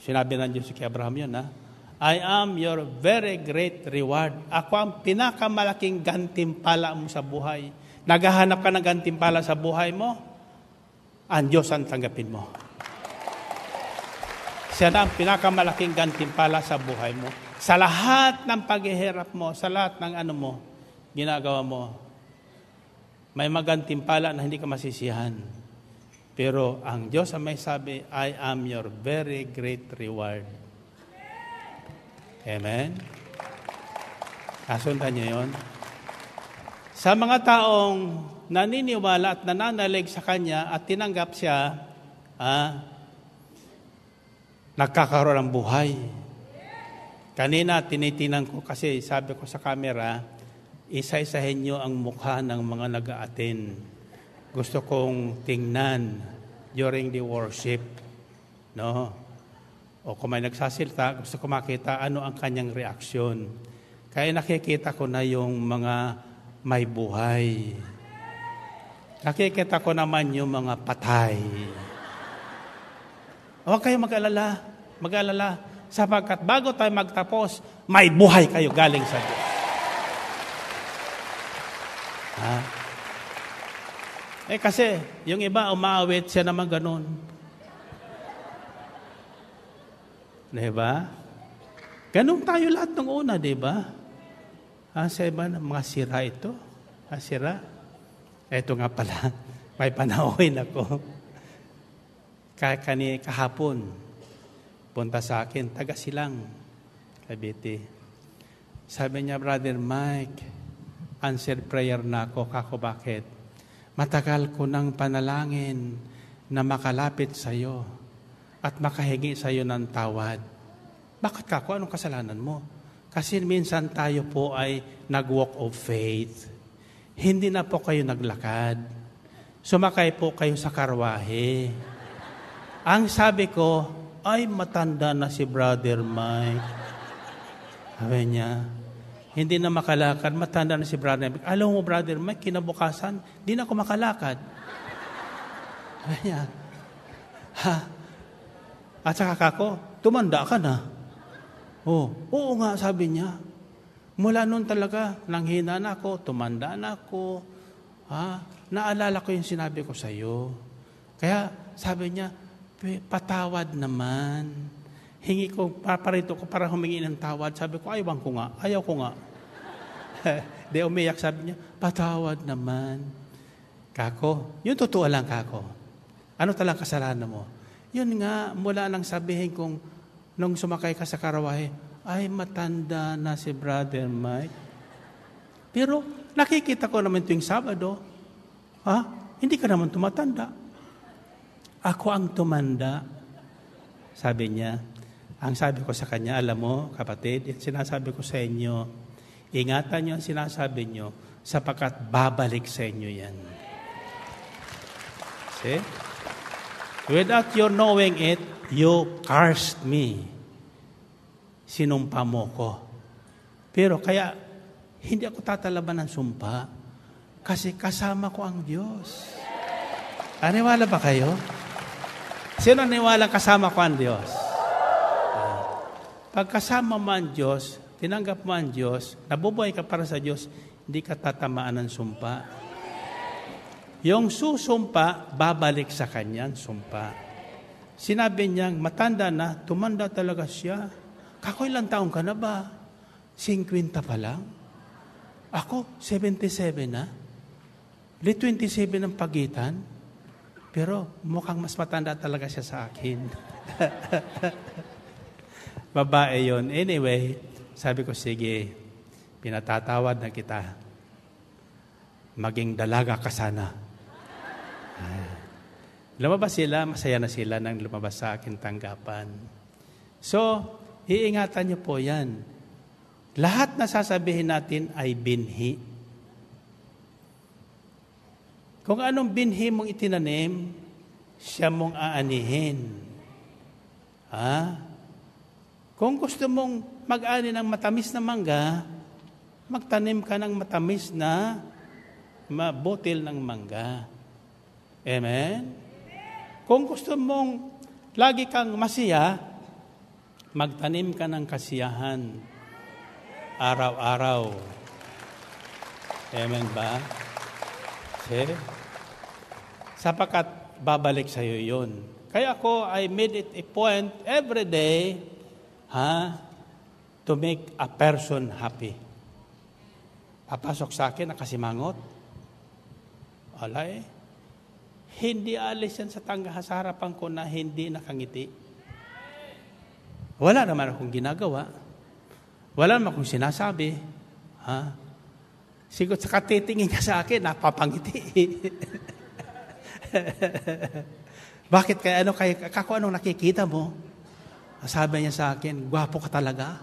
B: Sinabi ng Diyos kay Abraham yun, I am your very great reward. Ako ang pinakamalaking gantimpala mo sa buhay. Naghahanap ka ng gantimpala sa buhay mo, ang Diyos ang tanggapin mo. Siya na ang pinakamalaking gantimpala sa buhay mo. Sa lahat ng paghihirap mo, sa lahat ng ginagawa mo, may magantimpala na hindi ka masisiyahan. Pero ang Diyos ang may sabi, I am your very great reward. Amen? Kasundan niyo yun? Sa mga taong naniniwala at nananalig sa Kanya at tinanggap siya, nagkakaroon ng buhay. Kanina, tinitinan ko kasi sabi ko sa camera, isa-isahin niyo ang mukha ng mga nag-a-attend. Gusto kong tingnan during the worship. No? O kung may nagsasilta, gusto ko makita ano ang kanyang reaksyon. Kaya nakikita ko na yung mga may buhay. Nakikita ko naman yung mga patay. Huwag kayo mag-alala. Sapagkat bago tayo magtapos, may buhay kayo galing sa Diyos. Kasi yung iba umaawit, siya naman ganun. Diba? Ganun tayo lahat ng una, diba? Sa iba, mga sira ito. Sira. Ito nga pala, may panauhin ako. Kahapon, punta sa akin, taga Silang, Cavite. Sabi niya, Brother Mike, answered prayer na ako. Kako bakit? Matagal ko nang panalangin na makalapit sa iyo at makahingi sa iyo ng tawad. Bakit kako? Anong kasalanan mo? Kasi minsan tayo po ay nag-walk of faith. hindi na po kayo naglakad. Sumakay po kayo sa karwahe. Ang sabi ko, ay matanda na si Brother Mike. Sabi niya, hindi na makalakad, matanda na si Brother Mike. Alam mo, Brother Mike, kinabukasan, di na ako makalakad. Sabi niya, ha? At saka kako, tumanda ka na. Oo nga, sabi niya. Mula noon talaga, nanghina na ako, tumanda na ako. Naalala ko yung sinabi ko sa iyo. Kaya sabi niya, patawad naman. Hingi ko, parito ko para humingi ng tawad. Sabi ko, ayaw ko nga. Di umiyak, sabi niya, patawad naman. Kako, yun totoo lang, kako. Ano talang kasalanan mo? Yun nga, mula nang sabihin kong, nung sumakay ka sa karawahe, ay matanda na si Brother Mike. Pero nakikita ko naman tuwing Sabado, hindi ka naman tumatanda. Ako ang tumanda. Sabi niya, ang sabi ko sa kanya, alam mo, kapatid, sinasabi ko sa inyo, ingatan niyo ang sinasabi niyo, sapagkat babalik sa inyo yan. See? Without your knowing it, you cursed me. Sinumpa mo ko. Pero kaya, hindi ako tatalaban ng sumpa kasi kasama ko ang Diyos. Aniwala ba kayo? Sino naniwala kasama ko ang Diyos? Pag kasama mo ang Diyos, tinanggap mo ang Diyos, nabubuhay ka para sa Diyos, hindi ka tatamaan ng sumpa. Yung susumpa, babalik sa kanyang sumpa. Sinabi niyang, matanda na, tumanda talaga siya. Kako, ilang taong ka na ba? 50 pa lang? Ako, 77 na. Late 27 ang pagitan. Pero mukhang mas matanda talaga siya sa akin. Babae yon. Anyway, sabi ko, sige, pinatatawad na kita. Maging dalaga ka sana. Lumabas sila, masaya na sila nang lumabas sa akin tanggapan. So, iingatan niyo po yan. Lahat na sasabihin natin ay binhi. Kung anong binhi mong itinanim, siya mong aanihin. Kung gusto mong mag-ani ng matamis na mangga, magtanim ka ng matamis na botil ng mangga. Amen? Kung gusto mong lagi kang masaya, magtanim ka ng kasiyahan araw-araw. Amen ba? Okay? Sapagkat babalik sa iyo yun. Kaya ako, I made it a point every day to make a person happy. Papasok sa akin, nakasimangot. Alay, hindi alis yan sa sa harapan ko na hindi nakangiti. Wala naman akong ginagawa. Wala naman akong sinasabi. Siguro sa katitingin ka sa akin, napapangiti. Bakit kaya kako anong nakikita mo? Sabi niya sa akin, gwapo ka talaga.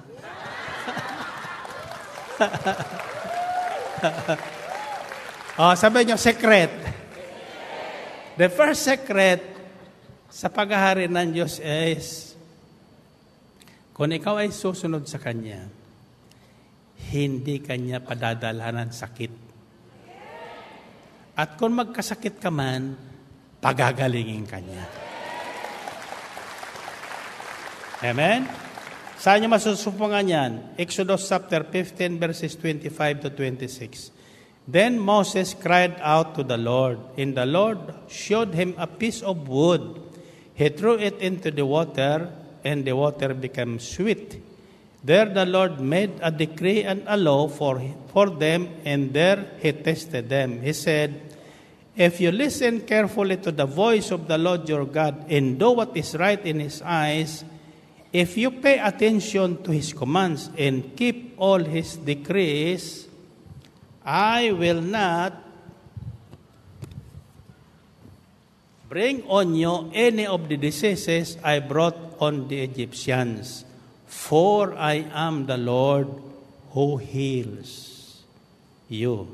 B: Sabi niyo, secret. The first secret sa paghahari ng Diyos is, kung ikaw ay susunod sa Kanya, hindi Kanya padadalhan ng sakit. At kung magkasakit ka man, pagagalingin Kanya. Amen? Saan niyo masusupungan yan? Exodus chapter 15 verses 25 to 26. Then Moses cried out to the Lord, and the Lord showed him a piece of wood. He threw it into the water, and the water became sweet. There the Lord made a decree and a law for them, and there he tested them. He said, if you listen carefully to the voice of the Lord your God, and do what is right in His eyes, if you pay attention to His commands, and keep all His decrees, I will not bring on you any of the diseases I brought on the Egyptians, for I am the Lord who heals you.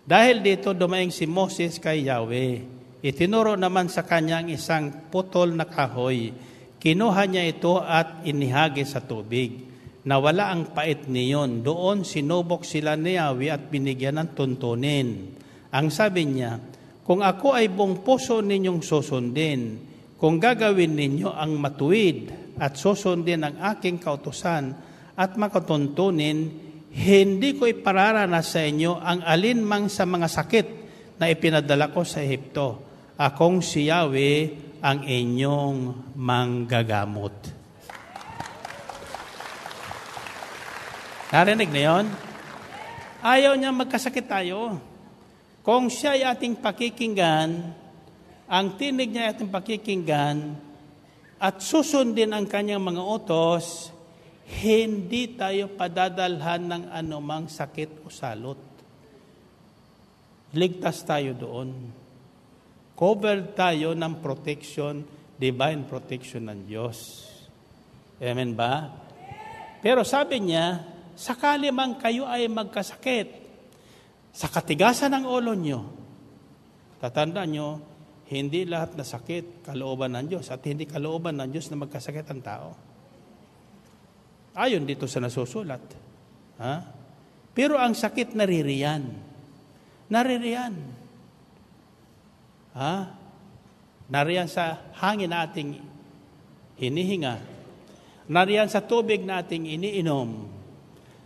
B: Dahil dito dumaing si Moses kay Yahweh. Itinuro naman sa kanya ang isang putol na kahoy. Kinuha niya ito at inihagi sa tubig. Nawala ang pait niyon. Doon sinubok sila ni Yahweh at binigyan ng tuntunin. Ang sabi niya, kung ako ay buong puso ninyong susundin, kung gagawin ninyo ang matuwid at susundin ang aking kautusan at makatuntunin, hindi ko ipararanas sa inyo ang alinmang sa mga sakit na ipinadala ko sa Ehipto. Akong si Yahweh ang inyong manggagamot. Narinig na yun? Ayaw niya magkasakit tayo. Kung siya ay ating pakikinggan, ang tinig niya ay ating pakikinggan, at susundin ang kanyang mga utos, hindi tayo padadalhan ng anumang sakit o salot. Ligtas tayo doon. Covered tayo ng protection, divine protection ng Diyos. Amen ba? Pero sabi niya, sakali man kayo ay magkasakit, sa katigasan ng ulo nyo, tatandaan nyo, hindi lahat na sakit kalooban ng Diyos at hindi kalooban ng Diyos na magkasakit ang tao. Ayon dito sa nasusulat. Ha? Pero ang sakit naririyan. Naririyan. Ha? Nariyan sa hangin na ating hinihinga. Nariyan sa tubig na ating iniinom.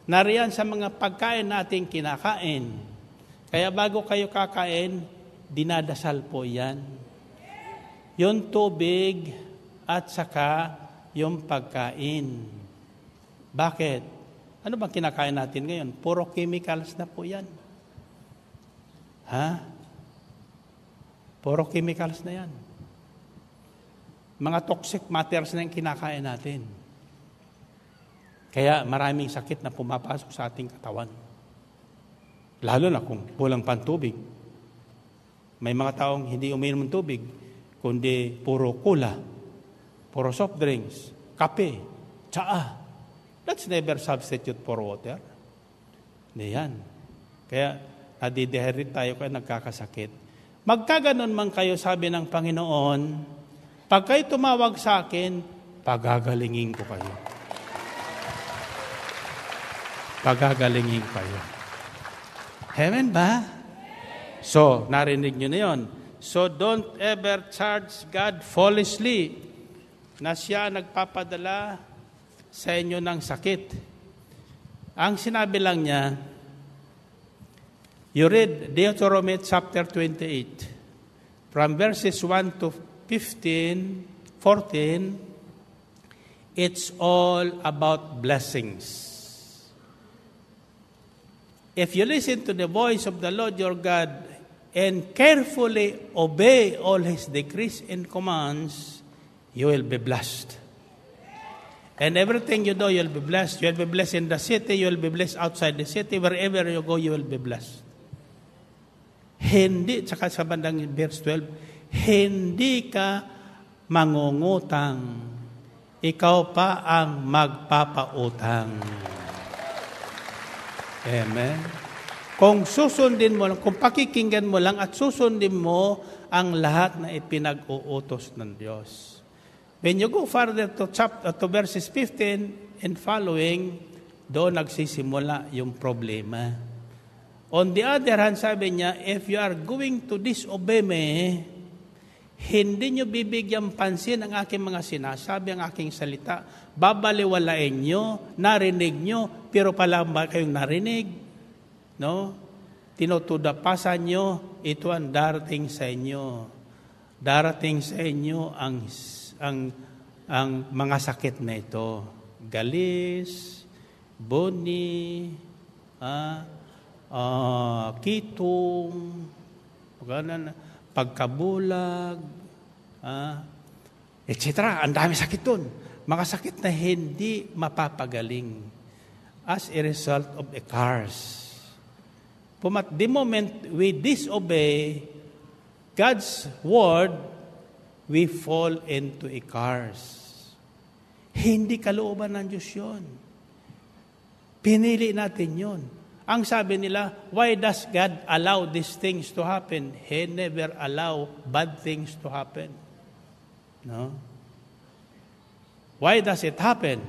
B: Nariyan sa mga pagkain na ating kinakain. Kaya bago kayo kakain, dinadasal po yan. Yung tubig at saka yung pagkain. Bakit? Ano bang kinakain natin ngayon? Puro chemicals na po yan. Ha? Puro chemicals na yan. Mga toxic matters na yung kinakain natin. Kaya maraming sakit na pumapasok sa ating katawan. Lalo na kung kulang pang tubig. May mga taong hindi uminom ng tubig, kundi puro cola, puro soft drinks, kape, tsaa. That's never substitute for water. Hindi yan. Kaya nadidehydrate tayo kaya nagkakasakit. Magkaganon man kayo, sabi ng Panginoon, pag kayo tumawag sa akin, pagagalingin ko kayo. Pagagalingin kayo. Amen ba? So, narinig nyo na yun. So, don't ever charge God foolishly na siya nagpapadala sa inyo ng sakit. Ang sinabi lang niya, you read Deuteronomy chapter 28, from verses 1 to 15, 14, it's all about blessings. If you listen to the voice of the Lord your God and carefully obey all His decrees and commands, you will be blessed. And everything you do, you'll be blessed. You'll be blessed in the city, you'll be blessed outside the city. Wherever you go, you will be blessed. Hindi, tsaka sa bandang verse 12, hindi ka mangungutang. Ikaw pa ang magpapautang. Amen. Kung susundin mo lang, kung pakikinggan mo lang at susundin mo ang lahat na ipinag-uutos ng Diyos. When you go further to verses 15 and following, doon nagsisimula yung problema. On the other hand, sabi niya, if you are going to disobey me, hindi nyo bibigyan pansin ang aking mga sinasabi, ang aking salita. Babaliwalain nyo, narinig nyo, pero pala ba kayong narinig? No? Tinutudapasan nyo, ito ang darating sa inyo. Darating sa inyo ang mga sakit na ito. Galis, boni, kitong, pagkabulag, etc. Ang dami sakit doon. Mga sakit na hindi mapapagaling as a result of a curse. The moment we disobey God's word, we fall into a curse. Hindi kalooban ng Diyos yun. Pinili natin yun. Ang sabi nila, why does God allow these things to happen? He never allow bad things to happen. No? Why does it happen?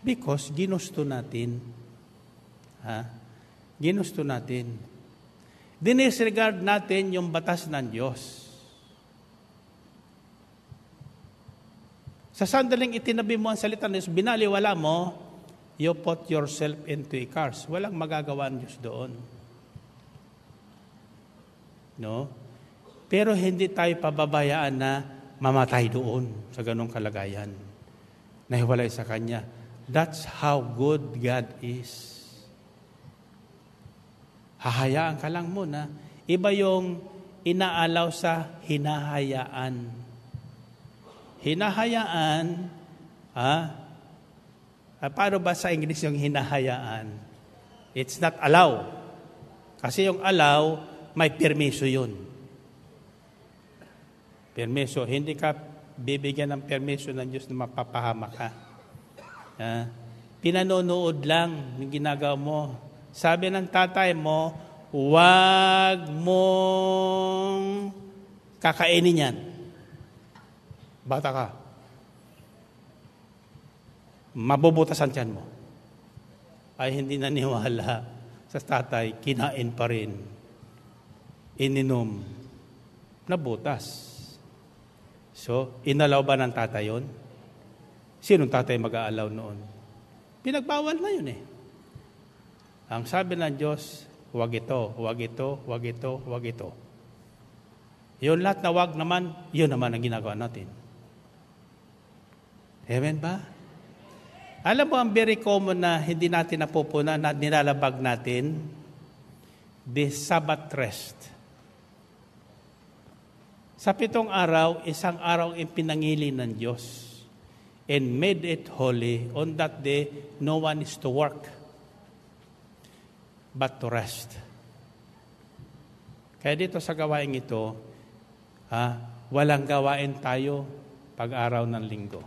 B: Because ginusto natin. Ginusto natin. Dinisregard natin yung batas ng Diyos. Sa sandaling itinabi mo ang salita ng Diyos, binaliwala mo, you put yourself into a curse. Walang magagawa ng Diyos doon. No? Pero hindi tayo pababayaan na mamatay doon sa ganong kalagayan. Nahiwalay sa Kanya. That's how good God is. Hahayaan ka lang muna. Iba yung inaalaw sa hinahayaan. Hinahayaan, paano ba sa English yung hinahayaan? It's not allow. Kasi yung allow, may permiso yun. Permiso. Hindi ka bibigyan ng permiso ng Diyos na mapapahama ka. Pinanonood lang yung ginagawa mo. Sabi ng tatay mo, huwag mong kakainin yan. Bata ka. Mabubutas ang tiyan mo. Ay hindi naniwala sa tatay, kinain pa rin. Ininom. Nabutas. So, inalaw ba ng tatay yun? Sinong tatay mag-aalaw noon? Pinagbawal na yun eh. Ang sabi ng Diyos, huwag ito, huwag ito, huwag ito, huwag ito. Yun lahat na huwag naman, yun naman ang ginagawa natin. Amen ba? Alam mo ang very common na hindi natin napupunan na nilalabag natin? The Sabbath rest. Sa 7 araw, isang araw ang pinangili ng Diyos and made it holy. On that day, no one is to work but to rest. Kaya dito sa gawain ito, walang gawain tayo pag-araw ng linggo.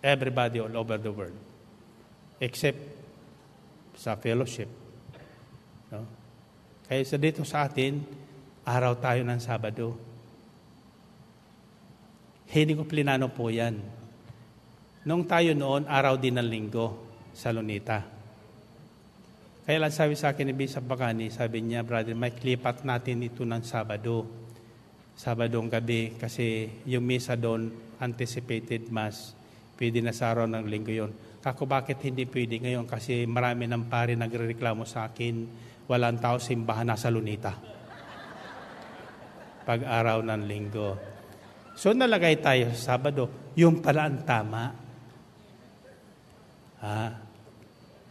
B: Everybody all over the world. Except sa fellowship. No? Kaya dito sa atin, araw tayo ng Sabado. Hindi ko plinano po yan. Nung tayo noon, araw din ng linggo sa Lunita. Kaya lang sabi sa akin ni Bishop Bacani, sabi niya, Brother Mike, lipat natin ito ng Sabado. Sabadong gabi, kasi yung misa doon, anticipated mass, pwede na sa araw ng linggo yun. Kako, bakit hindi pwede ngayon? Kasi marami ng pare nagrereklamo sa akin, walang tao simbahan na sa Lunita. Pag-araw ng linggo. So nalagay tayo sa Sabado. Yung pala ang tama.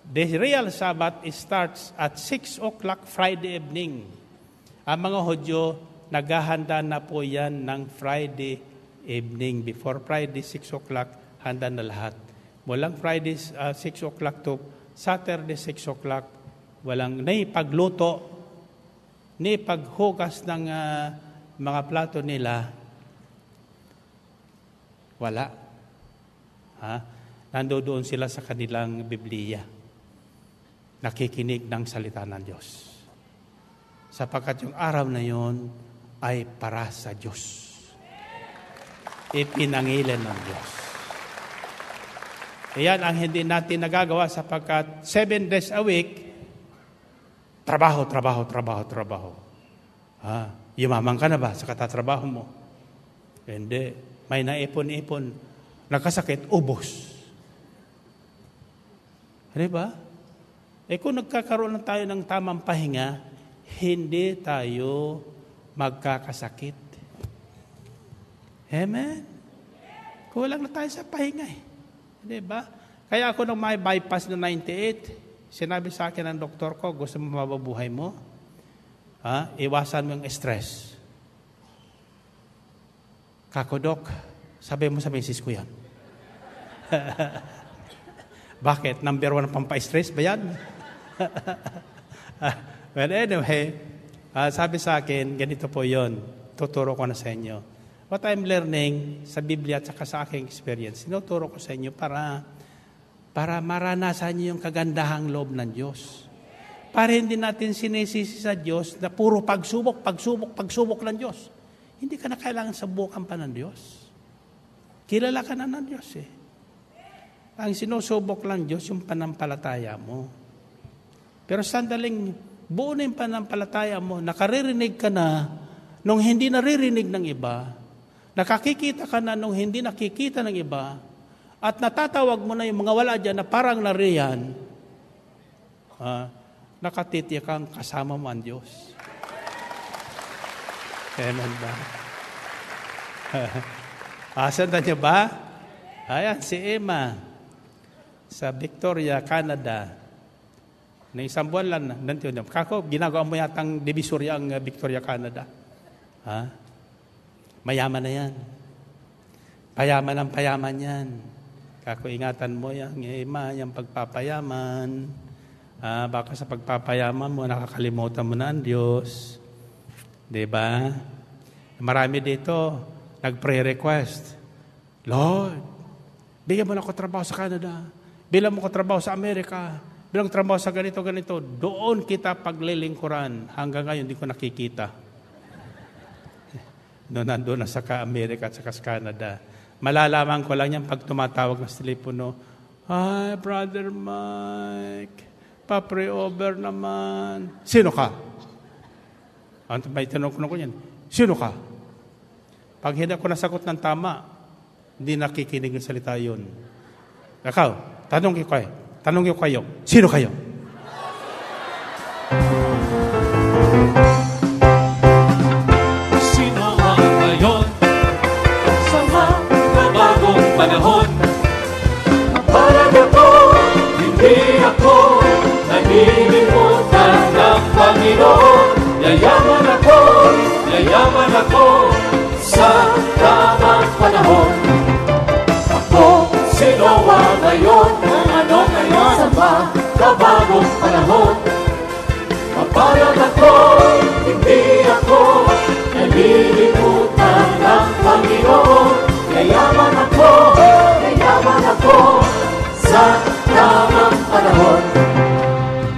B: The real Sabbath starts at 6 o'clock Friday evening. Ang mga Hudyo, naghahanda na po yan ng Friday evening. Before Friday, 6 o'clock, handa na lahat. Walang Friday 6 o'clock to Saturday 6 o'clock. Walang naipagluto, naipaghugas ng mga plato nila. Wala. Nandoon sila sa kanilang Biblia. Nakikinig ng salita ng Diyos. Sapagkat yung araw na yon ay para sa Diyos. Ipinangilan ng Diyos. Iyan ang hindi natin nagagawa sapagkat 7 days a week, trabaho. Yumaman ka na ba sa katatrabaho mo? Hindi. May naipon-ipon, nakasakit, ubos. Ano ba? Kung nagkakaroon na tayo ng tamang pahinga, hindi tayo magkakasakit. Amen? Kulang na tayo sa pahinga eh. Hindi ba? Kaya ako nung may bypass no 98, sinabi sa akin ng doktor ko, gusto mo mababuhay mo? Iwasan mo yung stress. Kako, Dok, sabi mo sa misis ko yan. Bakit? Number 1 pampa-stress ba yan? But anyway, sabi sa akin, ganito po yon. Tuturo ko na sa inyo. What I'm learning sa Biblia at saka sa aking experience, sinuturo ko sa inyo para maranasan niyo yung kagandahang loob ng Diyos. para hindi natin sinisisi sa Diyos na puro pagsubok ng Diyos. Hindi ka na kailangan sabukan pa ng Diyos. Kilala ka na ng Diyos eh. Ang sinusubok lang Diyos, yung panampalataya mo. Pero sandaling buo na yung panampalataya mo, nakaririnig ka na nung hindi naririnig ng iba, nakakikita ka na nung hindi nakikita ng iba, at natatawag mo na yung mga wala dyan na parang nariyan, nakatitiyak kang kasama mo ang Diyos. Amen ba? Asan na niya ba? Ayan, si Emma sa Victoria, Canada. Na isang buwan lang, nandiyo niya. Kako, ginagawa mo yatang divisorya ang Victoria, Canada. Ha? Mayaman na yan. Payaman ang payaman yan. Kako, ingatan mo yan, Emma, yung pagpapayaman. Baka sa pagpapayaman mo, nakakalimutan mo na ang Diyos. Diba? Marami dito, nag-pray-request. Lord, bigyan mo na ako trabaho sa Canada. Bilang mo ko trabaho sa Amerika. Bilang trabaho sa ganito. Doon kita paglilingkuran. Hanggang ngayon, hindi ko nakikita. Nandun na sa Amerika at sa Canada. Malalaman ko lang yan pag tumatawag ng telepono. Hi, Brother Mike. Pa-pray over naman. Sino ka? May tanong ko yan. Sino ka? Pag hindi ako nasagot ng tama, hindi nakikinig ng salita yun. Ikaw, tanong ko kayo. Sino kayo?
C: Sino ang ngayon sa bagong panahon? Parang ako, hindi ako nalilimutan ng Panginoon. Yayaman ako sa tamang panahon. Ako, sino ang ngayon? Ano ngayon sa bagong panahon? Parang ako, hindi ako nalilimutan ng Panginoon. Yayaman ako sa tamang panahon.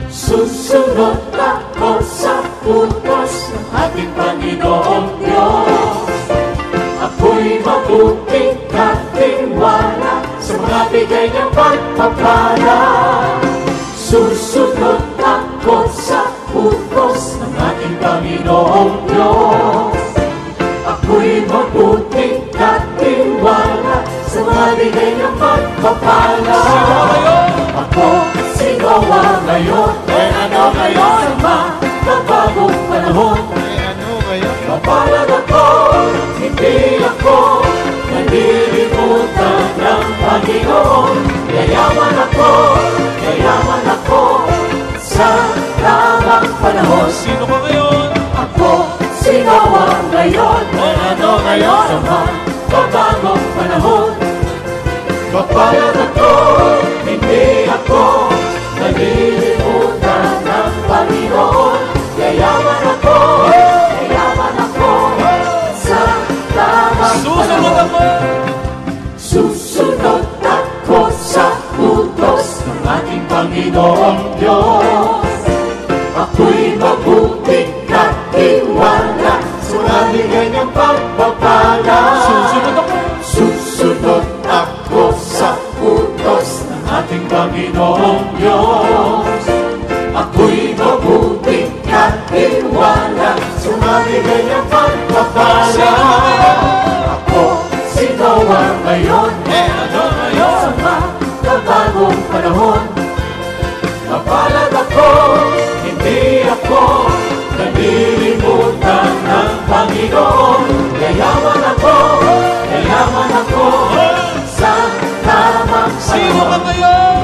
C: Susunod ako sa utos ng ating Panginoong Diyos. Ako'y mabuting katiwala sa mga bigay niyang pagpapala. Susunod ako sa utos ng ating Panginoong Diyos. Ako'y mabuting katiwala sa mga bigay niyang pagpapala. Ako, sino ang ngayon? Ano ngayon? Sa bagong panahon. Mapalad ako, hindi ako nalilimutan ng Panginoon. Yayaman ako sa tamang panahon. Sino ka ngayon? Ako, sino ang ngayon? Ano ngayon? Sa bagong panahon. Mapalad ako, hindi ako nalilimutan ng Panginoon. Yayaman ako sa tamang panahon. Susunod ako sa utos ng ating Panginoong Diyos. Ako'y mabuting katiwala sa mga bigay niyang pagpapala. Susunod ako sa utos ng ating Panginoong Diyos. Ako'y mabuting katiwala sa mga bigay niyang pagpapala. Ako, sino ang ngayon? Ano ngayon? Sa bagong panahon. Mapalad ako, hindi ako nalilimutan ng Panginoon. Yayaman ako sa tamang panahon. Sino ka ngayon?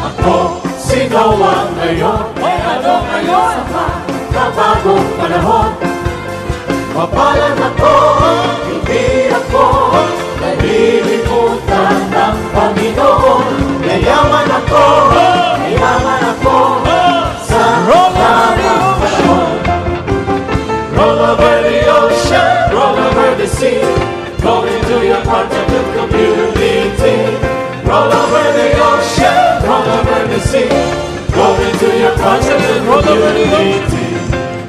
C: Ako, sino ang ngayon? Ano ngayon? Sa bagong panahon. Mapalad ako, hindi ako nalilimutan ng Panginoon. Yayaman ako sa tamang panahon. Roll over the ocean, roll over the sea, go into your part of the community. Roll over the ocean, roll over the sea, go into your constant community.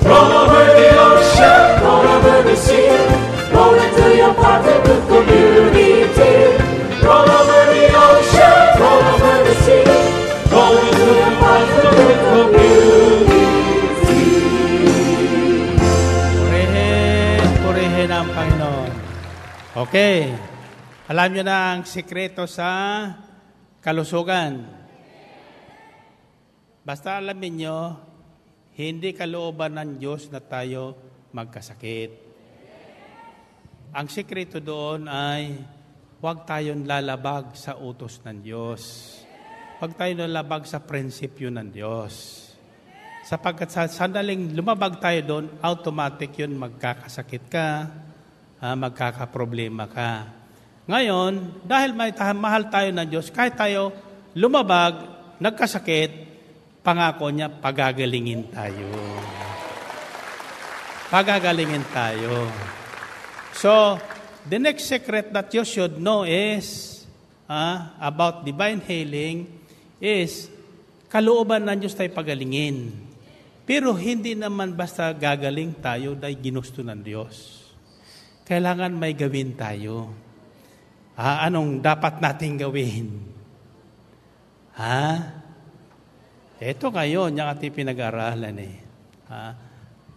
C: Roll over the ocean, roll over the sea, roll into your part of the community. Roll over the ocean, roll over the sea, roll into your part of the community.
B: Purihin ang Panginoon. Okay. Alam nyo na ang sikreto sa kalusugan. Basta alamin nyo, hindi kalooban ng Diyos na tayo magkasakit. Ang sikreto doon ay huwag tayong lalabag sa utos ng Diyos. Huwag tayong lalabag sa prinsipyo ng Diyos. Sapagkat sa sandaling lumabag tayo doon, automatic yun, magkakasakit ka, magkakaproblema ka. Ngayon, dahil mahal tayo ng Diyos, kahit tayo lumabag, nagkasakit, pangako niya, pagagalingin tayo. Pagagalingin tayo. So, the next secret that you should know is, about divine healing, is, kalooban ng Diyos tayo pagalingin. Pero hindi naman basta gagaling tayo dahil ginusto ng Diyos. Kailangan may gawin tayo. Anong dapat nating gawin? Ito ngayon, yung ating pinag-aralan eh.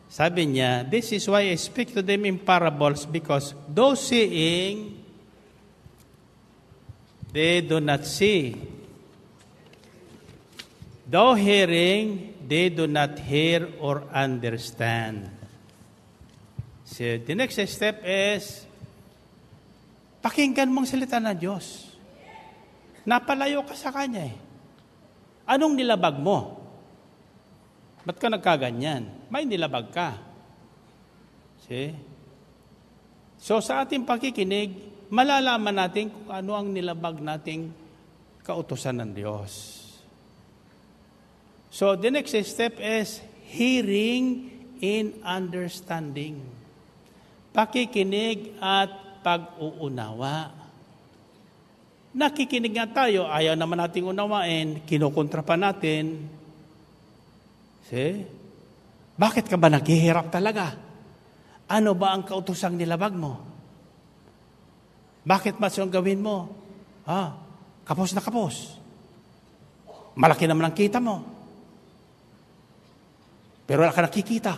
B: Sabi niya, this is why I speak to them in parables, because those seeing, they do not see. Though hearing, they do not hear or understand. So, the next step is, pakinggan mong salita ng Diyos. Napalayo ka sa Kanya eh. Anong nilabag mo? Ba't ka nagkaganyan? May nilabag ka. See? So sa ating pakikinig, malalaman natin kung ano ang nilabag nating kautusan ng Diyos. So the next step is hearing and understanding. Pakikinig at pag-uunawa. Nakikinig nga tayo, ayaw naman nating unawain, kinukontra pa natin. See? Bakit ka ba naghihirap talaga? Ano ba ang kautusang nilabag mo? Bakit mas yung gawin mo? Kapos na kapos. Malaki naman ang kita mo. Pero wala ka nakikita.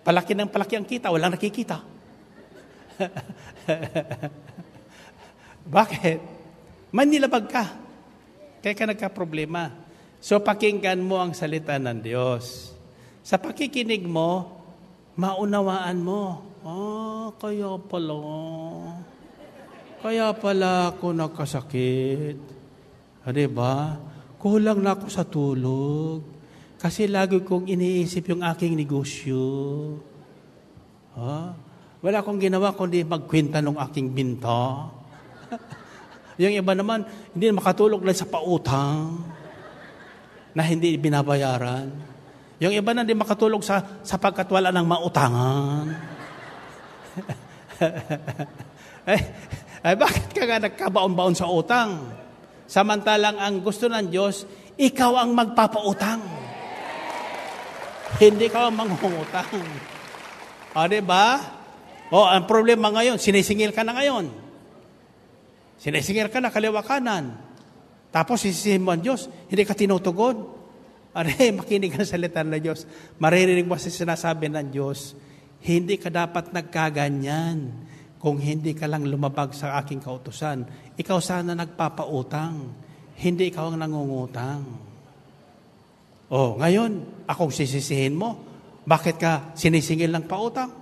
B: Palaki ng palaki ang kita, walang nakikita. Bakit? Manilabag ka. Kaya ka nagka-problema. So, pakinggan mo ang salita ng Diyos. Sa pakikinig mo, maunawaan mo. Kaya pala ako nagkasakit. Diba? Kulang na ako sa tulog. Kasi lagi kong iniisip yung aking negosyo. Wala akong ginawa kundi magkwenta ng aking binta. Yung iba naman, hindi makatulog lang sa pautang na hindi binabayaran. Yung iba na hindi makatulog sapagkat wala ng mautangan. Bakit ka nga nagkabaon-baon sa utang? Samantalang ang gusto ng Diyos, ikaw ang magpapautang. Hindi ka ang mangungutang. Diba? Ang problema ngayon, sinisingil ka na ngayon. Sinisingil ka na, kaliwa kanan. Tapos sisisihin mo ang Diyos, hindi ka tinutugon. Makinig ka sa salita ng Diyos. Maririnig mo sa sinasabi ng Diyos, hindi ka dapat nagkaganyan kung hindi ka lang lumabag sa aking kautusan. Ikaw sana nagpapautang, hindi ikaw ang nangungutang. Ngayon, akong sisisihin mo, bakit ka sinisingil ng pautang?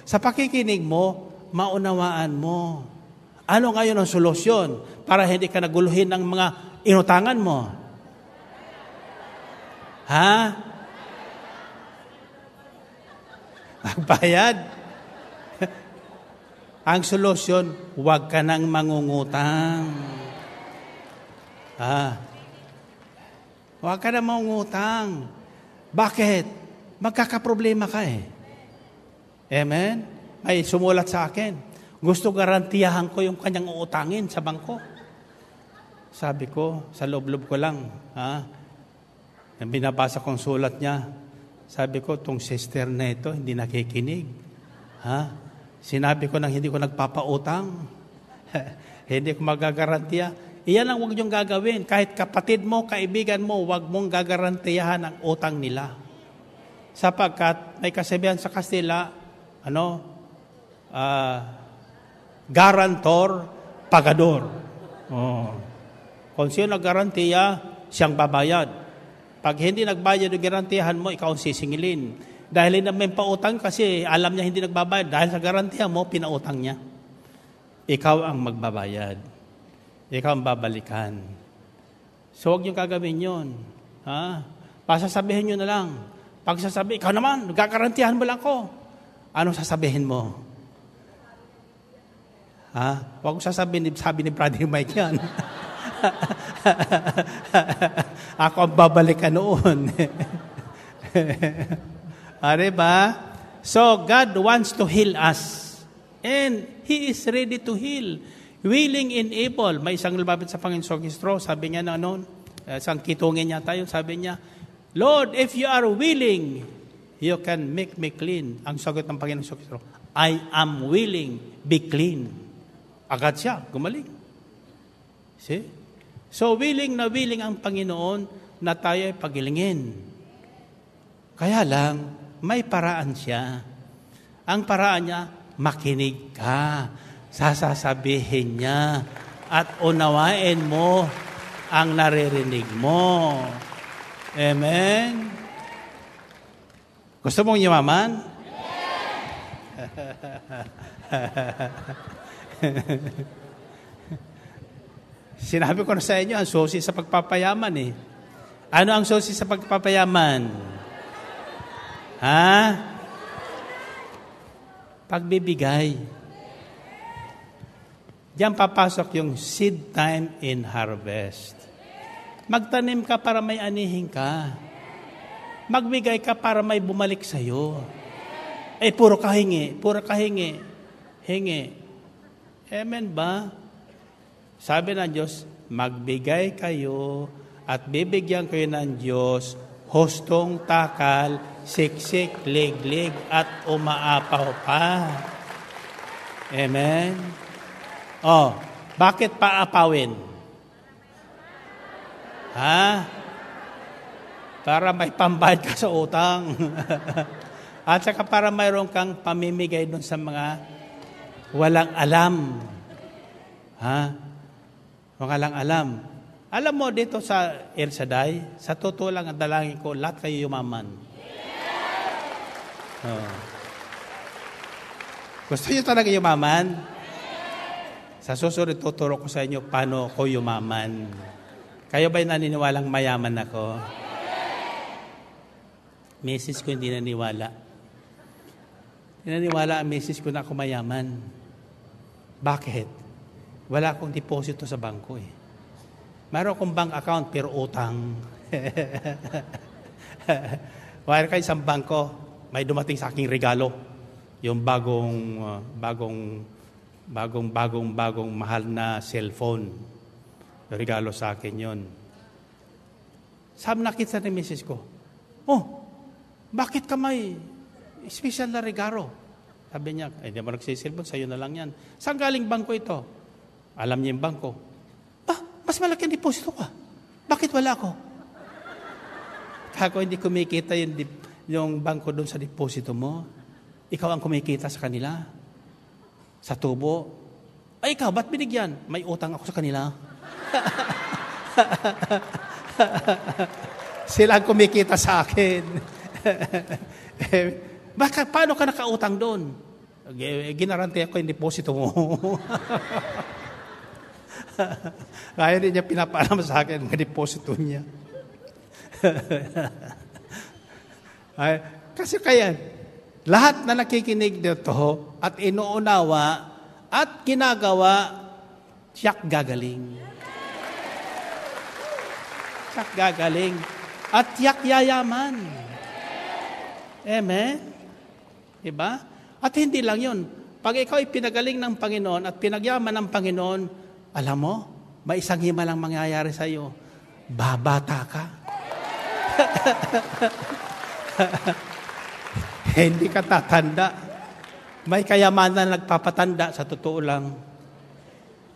B: Sa pakikinig mo, maunawaan mo. Ano ngayon ang solusyon para hindi ka naguluhin ng mga inutangan mo? Magbayad. Ang solusyon, huwag ka nang mangungutang. Huwag ka nang mangungutang. Bakit? Magkakaproblema ka eh. Amen? May sumulat sa akin. Gusto garantiyahan ko yung kanyang uutangin sa bangko. Sabi ko, sa loob-loob ko lang, nang binabasa kong sulat niya, sabi ko, tong sister na ito, hindi nakikinig. Sinabi ko nang hindi ko nagpapautang. Hindi ko magagarantiya. Iyan ang huwag niyong gagawin. Kahit kapatid mo, kaibigan mo, huwag mong gagarantiyahan ang utang nila. Sapagkat may kasabihan sa Kastila, guarantor, pagador. Kung sino naggarantiya, siyang babayad. Pag hindi nagbayad yung garantiyahan mo, ikaw ang sisingilin. Dahil hindi naman pautang kasi alam niya hindi nagbabayad. Dahil sa garantiya mo, pinautang niya. Ikaw ang magbabayad. Ikaw ang babalikan. So, huwag niyong gagawin yun. Pasasabihin niyo na lang. Pag sasabihin, ikaw naman, nagkakarantiyahan mo lang ko. Anong sasabihin mo? Huwag ko sasabihin, sabi ni Brother Mike yan. Ako ang babalikan noon. Diba? So, God wants to heal us. And He is ready to heal. Willing and able. May isang lumapit sa Panginoon Kristo, sabi niya na noon, isang kitungin niya tayo, sabi niya, Lord, if you are willing, you can make me clean. Ang sagot ng Panginoon Kristo, I am willing, be clean. Agad siya, gumaling. See? So, willing na willing ang Panginoon na tayo ay pagilingin. Kaya lang, may paraan siya. Ang paraan niya, makinig ka. Sasasabihin niya at unawain mo ang naririnig mo. Amen? Gusto mong yumaman? Sinabi ko na sa inyo, ang susi sa pagpapayaman eh. Ano ang susi sa pagpapayaman? Pagbibigay. Diyan papasok yung seed time in harvest. Magtanim ka para may anihin ka. Magbigay ka para may bumalik sa'yo. Puro kahingi. Hingi. Amen ba? Sabi ng Diyos, magbigay kayo at bibigyan kayo ng Diyos, hustong takal, siksik, liglig, at umaapaw pa. Amen? Bakit paapawin? Para may pambayad ka sa utang. At saka para mayroon kang pamimigay dun sa mga walang alam. Walang alam. Alam mo dito sa El Shaddai, sa totoo lang ang dalangin ko, lahat kayo yumaman. Gusto niyo talaga yumaman? Sa susunod, tuturo ko sa inyo paano ko yumaman. Kayo ba'y naniniwalang mayaman ako? Message ko hindi naniwala. Naniwala ang message ko na ako mayaman. Bakit? Wala akong deposito sa bangko eh. Mayroon akong bank account pero utang. Wala kayo isang bangko, may dumating sa aking regalo. Yung bagong mahal na cellphone. Regalo sa akin yon. Sabi nakita ni misis ko, bakit ka may special na regalo? Sabi niya, hindi mo nagsisilbon, sa'yo na lang yan. Saan galing bangko ito? Alam niya yung bangko. Mas malaki ang deposito ka. Bakit wala ako? Kako hindi kumikita yung bangko doon sa deposito mo. Ikaw ang kumikita sa kanila. Sa tubo. Ikaw, ba't binigyan? May utang ako sa kanila. Sila ang kumikita sa akin. Paano ka nakautang doon? Ginarante ako yung deposito mo. Kaya rin niya pinapaalam sa akin ang deposito niya. Kasi kaya, lahat na nakikinig dito at inuunawa at ginagawa, siyak gagaling. Siyak gagaling. At siyak yayaman. Amen? Diba? At hindi lang yun. Pag ikaw ay pinagaling ng Panginoon at pinagyaman ng Panginoon, alam mo, may isang himalang mangyayari sa iyo. Babata ka. Hindi ka tatanda. May kayamanan na nagpapatanda, sa totoo lang.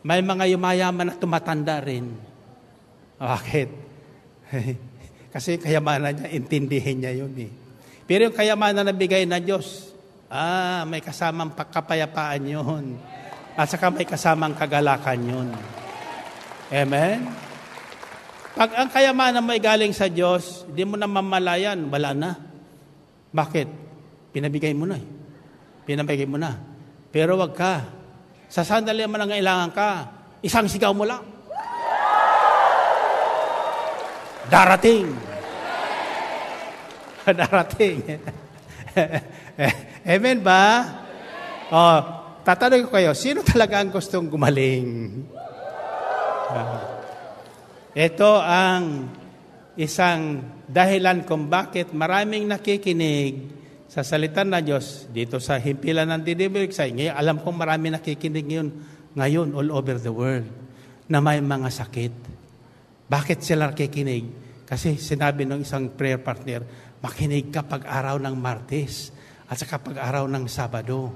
B: May mga yumayaman na tumatanda rin. Bakit? Kasi kayamanan niya, intindihin niya yun eh. Pero yung kayamanan na bigay na Diyos, may kasamang kapayapaan yun. At saka may kasamang kagalakan yun. Amen? Pag ang kayamanan mo ay galing sa Diyos, hindi mo na mamalayan, wala na. Bakit? Pinabigay mo na eh. Pinabigay mo na. Pero wag ka. Sa sandali mo nangailangan ka, isang sigaw mo lang. Darating. Darating. Amen ba? Tatanungin ko kayo, sino talaga ang gustong gumaling? Ito ang isang dahilan kung bakit maraming nakikinig sa salita ng Diyos dito sa himpilan ng Didibirig sa ngayon. Alam kong maraming nakikinig ngayon all over the world na may mga sakit. Bakit sila nakikinig? Kasi sinabi ng isang prayer partner, makinig ka pag-araw ng Martes at saka pag-araw ng Sabado.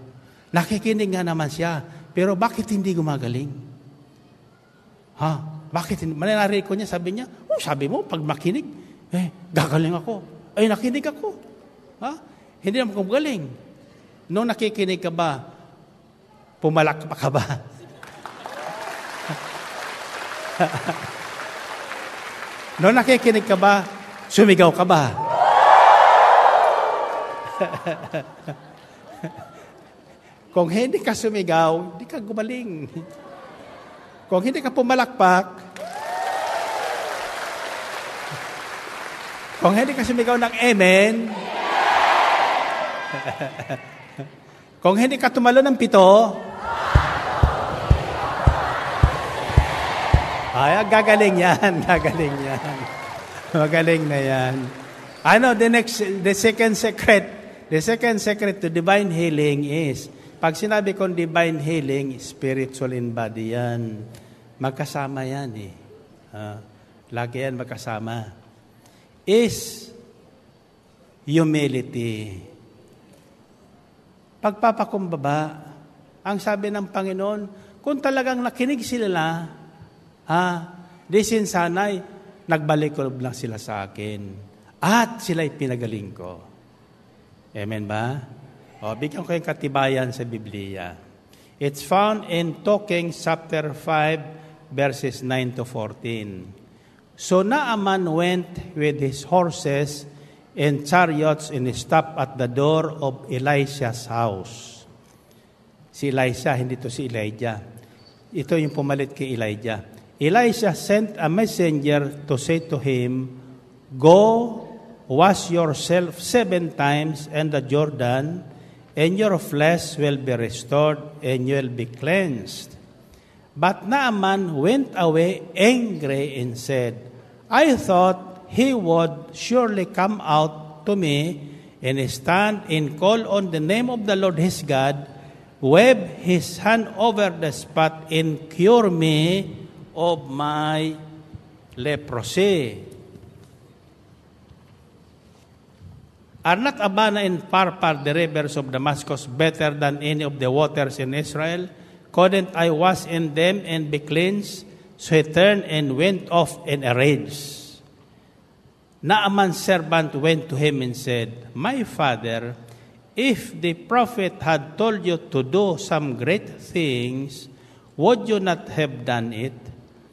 B: Nakikinig nga naman siya, pero bakit hindi gumagaling? Bakit hindi? Mananarinig ko niya, sabi niya, sabi mo, pag makinig, gagaling ako. Nakinig ako. Hindi naman gumagaling. Noong nakikinig ka ba, pumalak pa ka ba? Noong nakikinig ka ba, sumigaw ka ba? Kung hindi ka sumigaw, hindi ka gumaling. Kung hindi ka pumalakpak, kung hindi ka sumigaw ng amen, kung hindi ka tumalo ng 7, gagaling yan. Magaling na yan. The second secret to divine healing is, pag sinabi kong divine healing, spiritual in body yan. Magkasama yan eh. Lagi yan magkasama. Is humility. Pagpapakumbaba, ang sabi ng Panginoon, kung talagang nakinig sila, sana'y nagbalik lang sila sa akin. At sila'y pinagaling ko. Amen ba? Bigyan ko yung katibayan sa Biblia. It's found in Talking chapter 5, verses 9 to 14. So Naaman went with his horses and chariots and stopped at the door of Elisha's house. Si Elisha, hindi to si Elijah. Ito yung pumalit kay Elijah. Elisha sent a messenger to say to him, Go, wash yourself 7 times in the Jordan, and your flesh will be restored, and you will be cleansed. But Naaman went away angry and said, I thought he would surely come out to me and stand and call on the name of the Lord his God, wave his hand over the spot, and cure me of my leprosy. Are not Abana and Pharpar, the rivers of Damascus, better than any of the waters in Israel? Couldn't I wash in them and be cleansed? So he turned and went off in a rage. Naaman's servant went to him and said, My father, if the prophet had told you to do some great things, would you not have done it?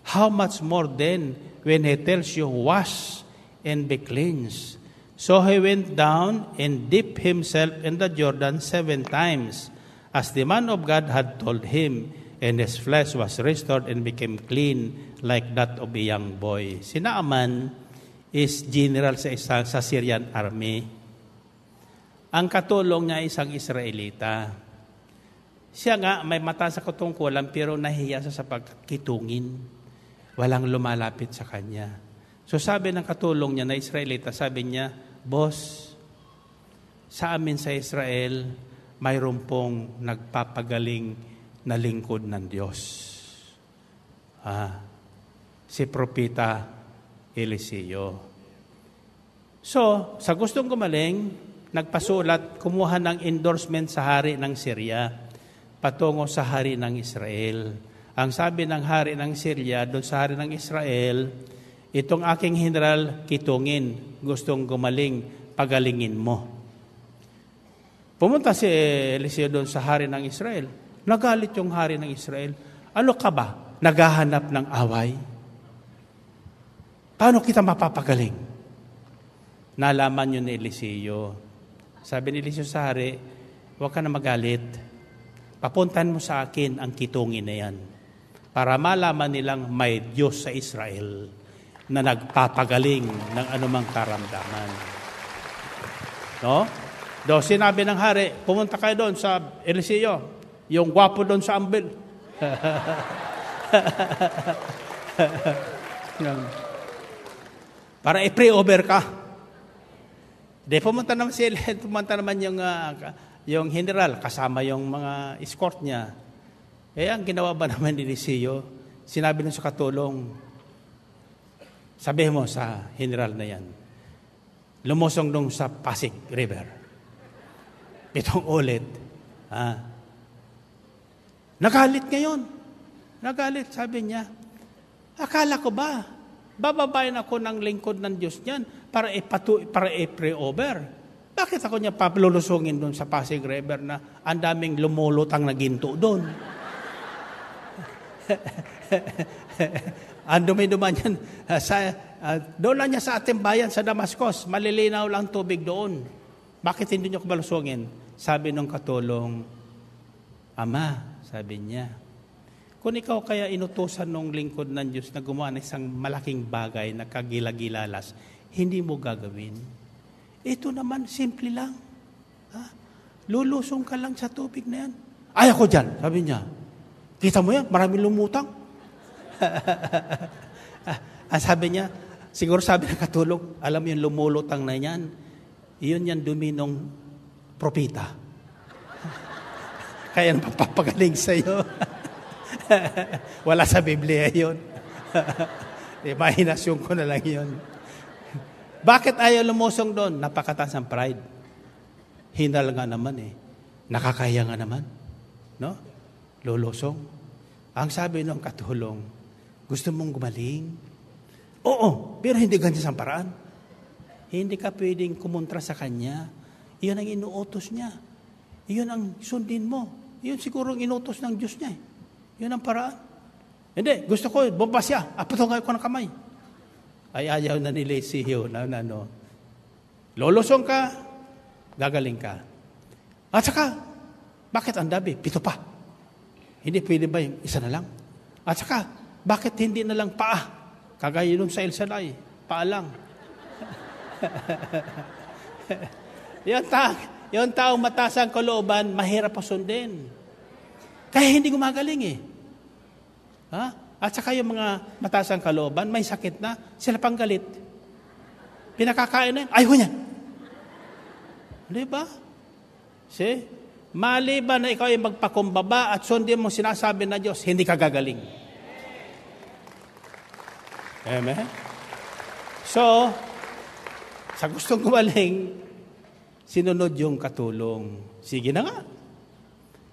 B: How much more then when he tells you, wash and be cleansed? So he went down and dipped himself in the Jordan 7 times, as the man of God had told him, and his flesh was restored and became clean like that of a young boy. Si Naaman is general sa Syrian army. Ang katulong niya isang Israelita. Siya nga may mata sa katungkulan pero nahiya sa pagkitungin. Walang lumalapit sa kanya. So sabi ng katulong niya na Israelita, sabi niya, Boss, sa amin sa Israel, mayroon pong nagpapagaling na lingkod ng Diyos. si Propeta Eliseo. So, sa gustong gumaling, nagpasulat, kumuha ng endorsement sa hari ng Syria patungo sa hari ng Israel. Ang sabi ng hari ng Syria doon sa hari ng Israel, itong aking general kitungin, gustong gumaling, pagalingin mo. Pumunta si Eliseo doon sa hari ng Israel. Nagalit yung hari ng Israel. Ano ka ba? Naghahanap ng away? Paano kita mapapagaling? Nalaman yun ni Eliseo. Sabi ni Eliseo sa hari, huwag ka na magalit. Papuntan mo sa akin ang kitungin na yan para malaman nilang may Diyos sa Israel na nagpapagaling ng anumang karamdaman. No? Do, sinabi ng hari, pumunta kayo doon sa Eliseo, yung gwapo doon sa ambil. Para i-pray-over ka. De, pumunta naman yung general, kasama yung mga escort niya. Ang ginawa ba naman ni Eliseo, sinabi nun sa katulong, sabihin mo sa general na yan, lumusong nung sa Pasig River. 7 ulit. Nagalit ngayon. Nagalit, sabi niya. Akala ko ba, bababayin ako ng lingkod ng Diyos niyan para i-pray over. Bakit ako niya palulusungin doon sa Pasig River na ang daming lumulutang na ginto doon? Ang dumi-duman yan. Doon lang niya sa ating bayan sa Damascus. Malilinaw lang tubig doon. Bakit hindi niyo ko balusungin? Sabi nung katulong, Ama, sabi niya, kung ikaw kaya inutusan nung lingkod ng Diyos na gumawa ng isang malaking bagay na kagilagilalas, hindi mo gagawin. Ito naman, simple lang. Lulusong ka lang sa tubig na yan. Ay, ako dyan, sabi niya. Kita mo yan, maraming lumutang. Sabi niya, siguro sabi ng katulong, alam mo yung lumulutang na yan, iyon yan dumi ng propita. Kaya napapagaling sa'yo. Wala sa Biblia yun. Imahinasyon ko na lang yun. Bakit ayaw lumusong doon? Napakataas ang pride. Hinal nga naman eh. Nakakaya nga naman. No? Lulusong. Ang sabi ng katulong, gusto mong gumaling? Oo, pero hindi ganyan sa paraan. Hindi ka pwedeng kumontra sa kanya. Iyon ang inuutos niya. Iyon ang sundin mo. Iyon siguro ang inuutos ng Diyos niya. Iyon ang paraan. Hindi, gusto ko, bomba siya. Apatungay ko ng kamay. Ay ayaw na ni Eliseo na lulusong ka, gagaling ka. At saka, bakit ang dami? 7 pa. Hindi pwede ba yung isa na lang? At saka, bakit hindi na lang paa? Kagaya nun sa El Shaddai, paa lang. Yung taong mataas ang kalooban, mahirap pa sundin. Kaya hindi gumagaling eh. At saka yung mga mataas ang kalooban, may sakit na, sila pang galit. Pinakakain na yun, ayaw niya. Di ba? See? Maliban na ikaw ay magpakumbaba at sundin mo sinasabi na Diyos, hindi ka gagaling. Amen? So, sa gustong gumaling, sinunod yung katulong. Sige na nga.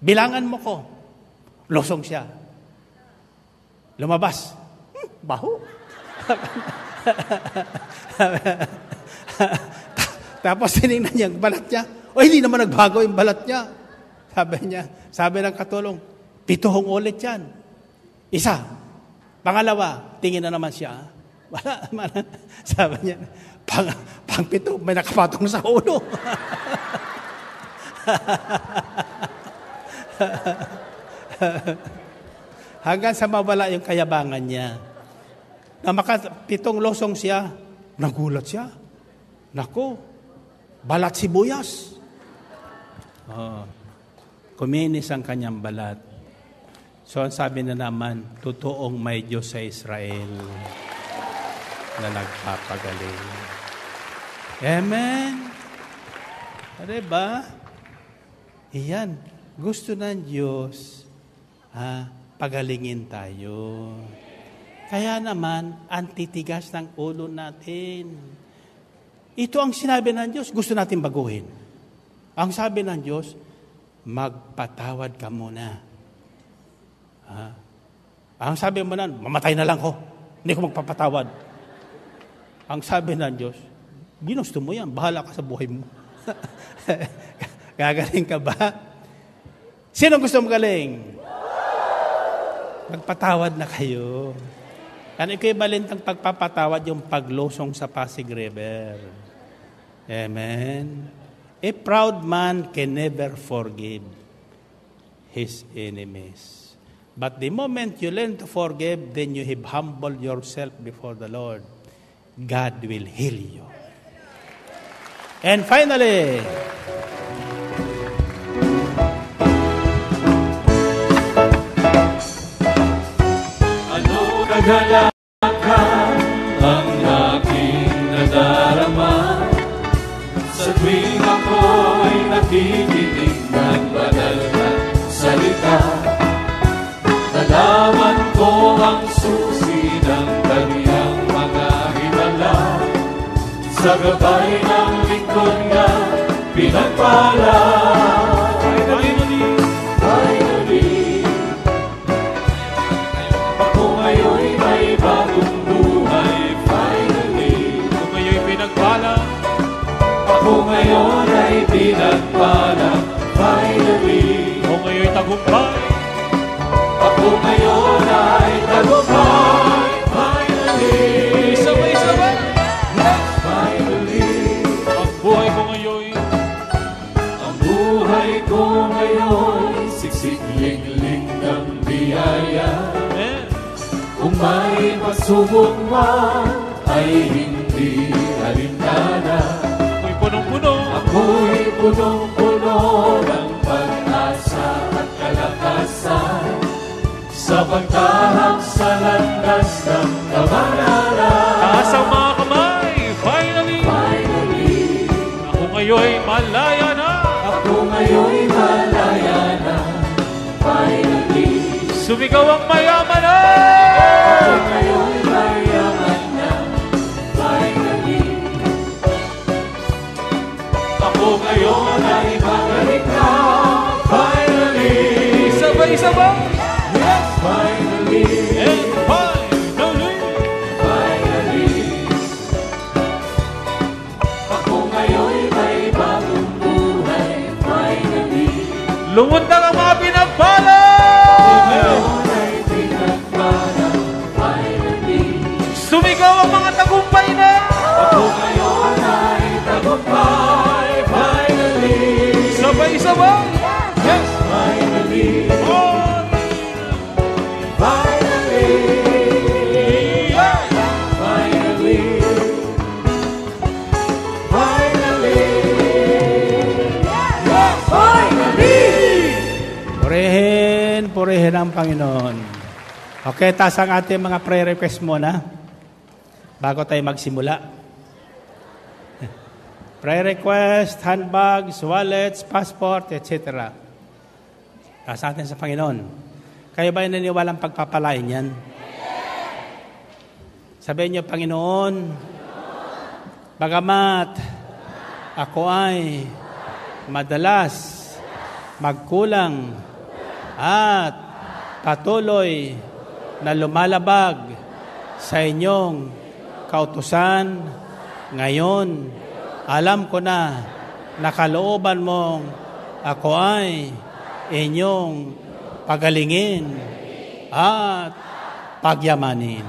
B: Bilangan mo ko. Losong siya. Lumabas. Baho. Tapos tinignan niya ang balat niya. O hindi naman nagbago yung balat niya. Sabi ng katulong, 7 ulit yan. Isa. Pangalawa, tingin na naman siya. Wala. Sabi niya, pang 7, may nakapatong sa ulo. Hanggang sa mawala yung kayabangan niya. Na 7 losong siya, nagulat siya. Nako, balat sibuyas. Kuminis ang kanyang balat. So, ang sabi na naman, totoong may Diyos sa Israel na nagpapagaling. Amen? Diba? Iyan. Gusto ng Diyos, pagalingin tayo. Kaya naman, antitigas ng ulo natin. Ito ang sinabi ng Diyos, gusto natin baguhin. Ang sabi ng Diyos, magpatawad ka muna. Ang sabi mo na, mamatay na lang ko. Hindi ko magpapatawad. Ang sabi ng Diyos, ginusto mo yan, bahala ka sa buhay mo. Gagaling ka ba? Sino gusto magaling? Magpatawad na kayo. Ang equivalent ng pagpapatawad yung paglusong sa Pasig River. Amen? A proud man can never forgive his enemies. But the moment you learn to forgive, then you have humbled yourself before the Lord. God will heal you. And finally,
D: ano kagalakan ang aking nadarama sa tuwing ako'y nakikinig ng banal na salita. Nalaman ko ang susi ng kaniyang mga himala. Sa gabay ng lingkod niya, pinagpala. Finally, ako ngayon'y may bagong buhay. Finally, ako ngayon'y pinagpala. Ako ngayon ay pinagpala. Finally, ako ngayon'y tagumpay. Ako ngayon ay tagumpay. Finally, sabay-sabay. Yes, finally. Ang buhay ko ngayon, siksik-ling-ling ng biyaya. Kung may pasubok man, ay hindi alintana. Ako'y punong-puno. Ako'y punong-puno ng pag-asa at kalakasan. Sa pagtahak sa landas ng kabanalan. Taas ang mga kamay, finally. Ako ngayon'y malaya na. Ako ngayon'y malaya na. Finally. Sumigaw ang mayaman na. Ako ngayon'y mayaman na. Finally. Ako ngayon ay magaling na. Finally. Sabay-sabay. Yes, finally. And finally. Finally. Ako ngayon'y may bagong buhay. Finally. Lumuntang ang mga pinagpala. Ako ngayon ay pinagpala. Finally. Sumigaw ang mga tagumpay na. Ako ngayon ay tagumpay. Finally. Sabay-sabay. Yes, finally. Finally, yeah. Finally, finally, yeah. Finally.
B: Purihin ang Panginoon. Okay, taas ang ating mga prayer request muna bago tayo magsimula. Prayer request, handbags, wallets, passport, etc. Taas natin sa Panginoon. Kayo ba naniniwalang pagpapalain yan? Sabihin niyo, Panginoon, bagamat ako ay madalas magkulang at patuloy na lumalabag sa inyong kautusan, ngayon, alam ko na nakalooban mong ako ay inyong pagalingin at pagyamanin.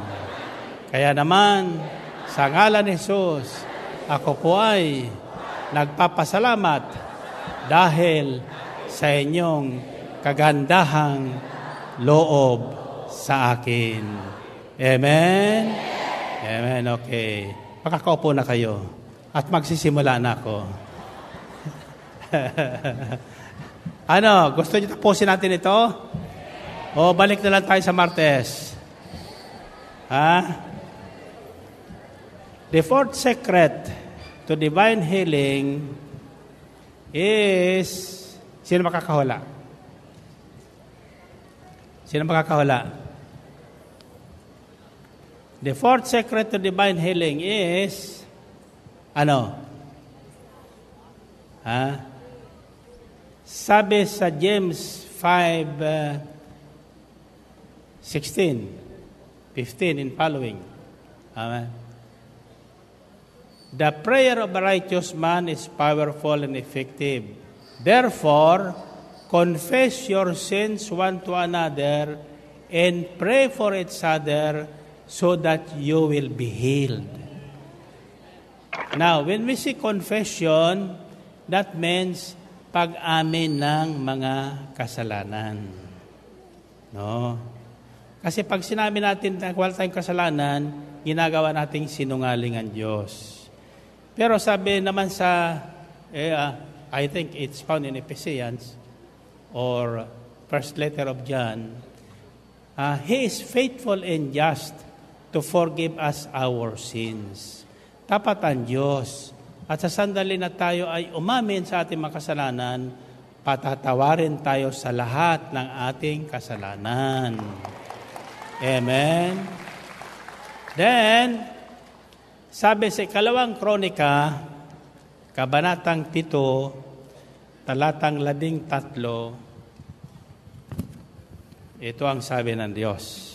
B: Kaya naman, sa ngalan ni Jesus, ako po ay nagpapasalamat dahil sa inyong kagandahang loob sa akin. Amen? Amen, okay. Makakaupo na kayo at magsisimula na ako. Ano, gusto niyo tapusin natin ito? O balik na lang tayo sa Martes? Ha? The fourth secret to divine healing is, sino makakahula? Sino makakahula? The fourth secret to divine healing is, sabi sa James 5:16, 15 and following. Amen. The prayer of a righteous man is powerful and effective. Therefore, confess your sins one to another and pray for each other so that you will be healed. Now, when we say confession, that means pag-amin ng mga kasalanan. No? Kasi pag sinabi natin na wala tayong kasalanan, ginagawa nating sinungaling ang Diyos. Pero sabi naman sa, I think it's found in Ephesians or first letter of John, He is faithful and just to forgive us our sins. Tapat ang Diyos. At sa sandali na tayo ay umamin sa ating mga kasalanan, patatawarin tayo sa lahat ng ating kasalanan. Amen. Then, sabi sa ikalawang kronika, kabanatang 7, talatang 13, ito ang sabi ng Diyos.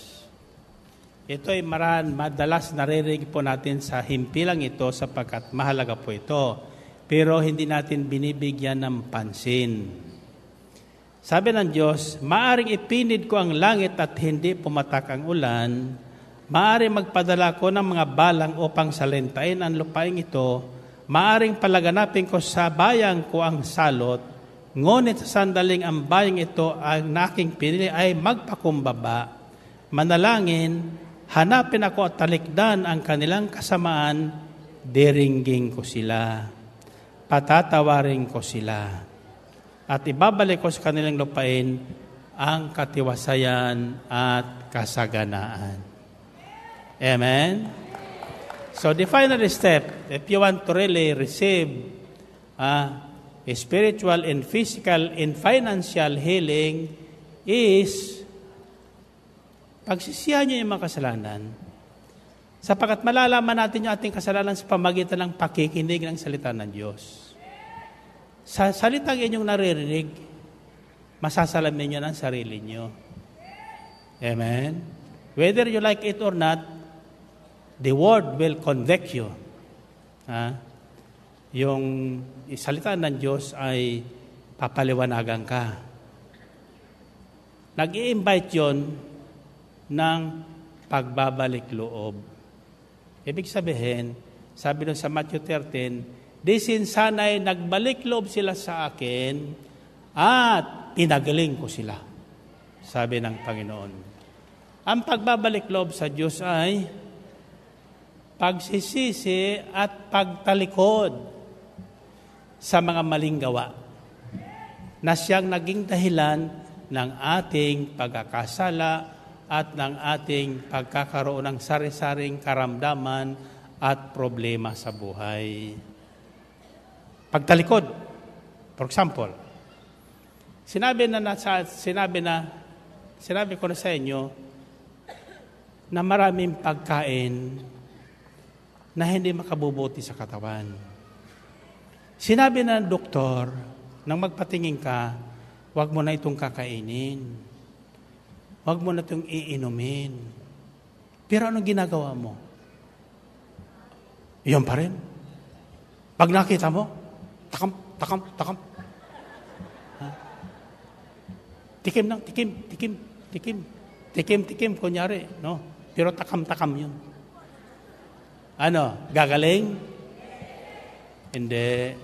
B: Ito ay madalas naririnig po natin sa himpilang ito sapagkat mahalaga po ito. Pero hindi natin binibigyan ng pansin. Sabi ng Diyos, maaring ipinid ko ang langit at hindi pumatak ang ulan, maaring magpadala ko ng mga balang upang salintain ang lupaing ito, maaring palaganapin ko sa bayang ko ang salot, ngunit sa sandaling ang bayang ito ang naking pinili ay magpakumbaba. Manalangin, hanapin ako at talikdan ang kanilang kasamaan, diringgin ko sila, patatawarin ko sila, at ibabalik ko sa kanilang lupain ang katiwasayan at kasaganaan. Amen? So the final step, if you want to really receive spiritual and physical and financial healing is pagsisihan nyo yung mga kasalanan, sapagkat malalaman natin yung ating kasalanan sa pamagitan ng pakikinig ng salita ng Diyos. Sa salitang inyong naririnig, masasalamin nyo ng sarili nyo. Amen? Whether you like it or not, the Word will convict you. Yung salita ng Diyos ay papaliwanagan ka. Nag-i-invite yun ng pagbabalik loob. Ibig sabihin, sabi nun sa Matthew 13, di sinsanay nagbalik loob sila sa akin at pinagaling ko sila. Sabi ng Panginoon. Ang pagbabalik loob sa Diyos ay pagsisisi at pagtalikod sa mga maling gawa na siyang naging dahilan ng ating pagkakasala at ng ating pagkakaroon ng sari-saring karamdaman at problema sa buhay. Pagtalikod, for example, sinabi ko na sa inyo na maraming pagkain na hindi makabubuti sa katawan. Sinabi na ng doktor, nang magpatingin ka, huwag mo na itong kakainin. Huwag mo na itong iinumin. Pero anong ginagawa mo? Iyon pa rin. Pag nakita mo, takam. Tikim, kunyari, no? Pero takam yun. Ano, gagaling? Hindi.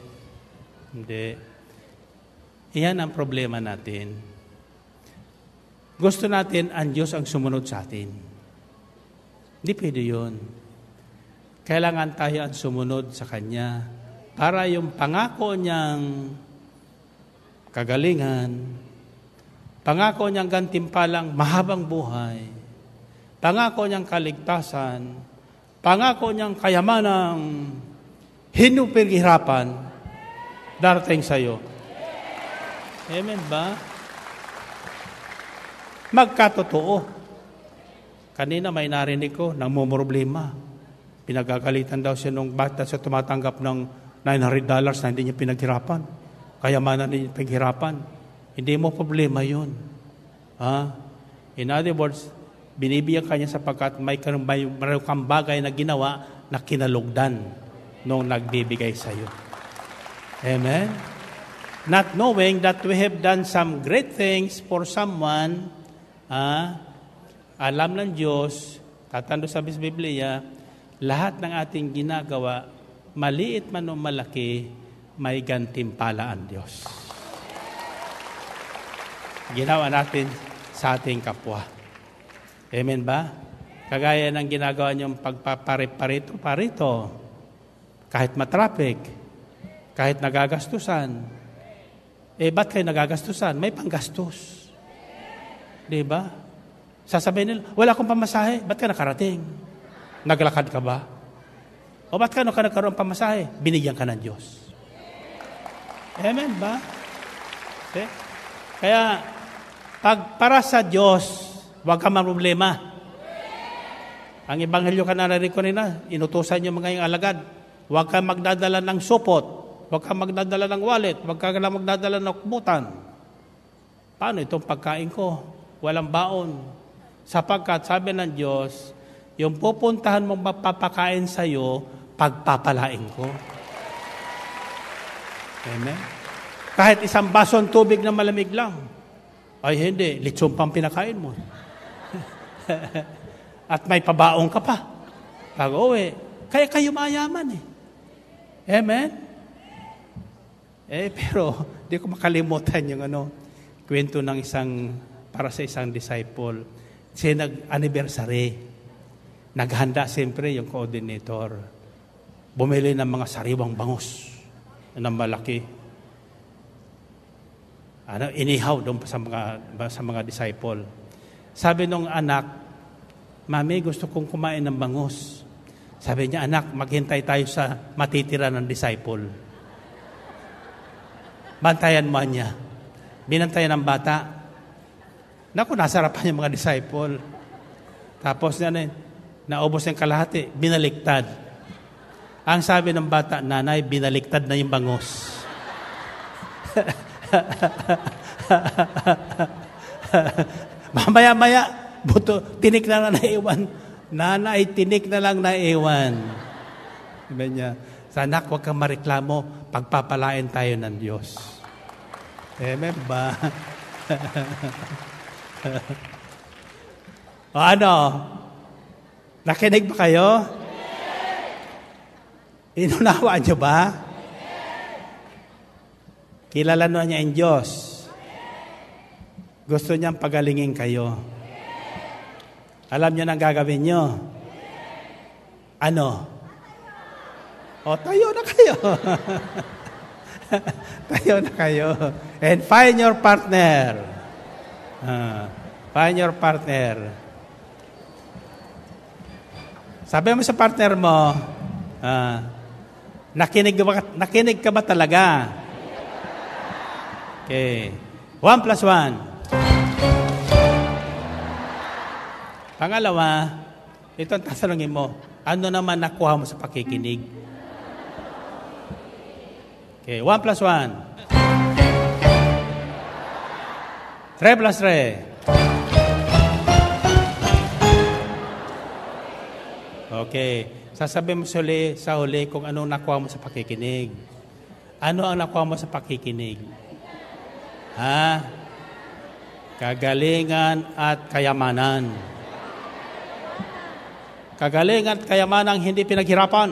B: Iyan ang problema natin. Gusto natin ang Diyos ang sumunod sa atin. Hindi pwede yun. Kailangan tayo ang sumunod sa Kanya para yung pangako niyang kagalingan, pangako niyang gantimpalang mahabang buhay, pangako niyang kaligtasan, pangako niyang kayamanang hinupighirapan darating sa iyo. Amen ba? Magkatotoo. Kanina may narinig ko, namumroblema. Pinagagalitan daw siya nung bata siya tumatanggap ng $900 na hindi niya pinaghirapan. Kayamanan niya pinaghirapan. Hindi mo problema yun. In other words, binibigyan kanya sapagkat may kang bagay na ginawa na kinalugdan nung nagbibigay sa iyo. Amen? Not knowing that we have done some great things for someone, alam ng Diyos, tatando sa Biblia, lahat ng ating ginagawa, maliit man o malaki, may gantimpala ang Diyos. Ginawa natin sa ating kapwa. Amen ba? Kagaya ng ginagawa niyong pagpaparito, kahit matraffic, kahit nagagastusan, ba't kayo nagagastusan? May panggastos. Diba? Sasabihin nila, wala akong pamasahe, ba't ka nakarating? Naglakad ka ba? O ba't ka nagkaroon pamasahe? Binigyan ka ng Diyos. Amen ba? Okay? Kaya, para sa Diyos, huwag ka problema. Ang ebanghelyo ka narinig ko nila, inutusan niyo mga yung alagad, huwag ka magdadala ng supot, huwag ka magdadala ng wallet, huwag ka magdadala ng kubutan. Paano itong pagkain ko? Walang baon. Sapagkat sabi ng Diyos, yung pupuntahan mong mapapakain sa iyo, pagpapalain ko. Amen? Kahit isang basong tubig na malamig lang, ay hindi, litsong pang pinakain mo. At may pabaong ka pa. Pag-uwi, kaya kayo mayaman eh. Amen? Pero, di ko makalimutan yung kwento ng para sa isang disciple. Siya nag-anniversary. Naghanda siyempre yung coordinator. Bumili ng mga sariwang bangus na malaki. Inihaw doon sa mga disciple. Sabi nung anak, Mami, gusto kong kumain ng bangus. Sabi niya, anak, maghintay tayo sa matitira ng disciple. Bantayan mo niya. Binantayan ng bata. Naku, nasarapan yung mga disciple. Tapos naubos yung kalahati, binaliktad. Ang sabi ng bata, nanay, binaliktad na yung bangus. Mamaya-maya, tinik na lang naiwan. Nanay, tinik na lang naiwan. Sabi niya, sanak, huwag kang mareklamo, pagpapalain tayo ng Diyos. Amen ba? O ano? Nakinig ba kayo? Inunawa niyo ba? Kilala niya ang Diyos. Gusto niyang pagalingin kayo. Alam niyo nang gagawin niyo? Ano? O, tayo na kayo. Tayo na kayo. And find your partner. Find your partner. Sabi mo sa partner mo, nakinig ka ba talaga? Okay. 1 plus 1. Pangalawa, ito ang tatanungin mo, ano naman nakuha mo sa pakikinig? Okay, 1 plus 1. 3 plus 3. Okay. Sasabihin mo sa huli kung anong nakuha mo sa pakikinig. Ano ang nakuha mo sa pakikinig? Kagalingan at kayamanan. Kagalingan at kayamanan hindi pinaghirapan.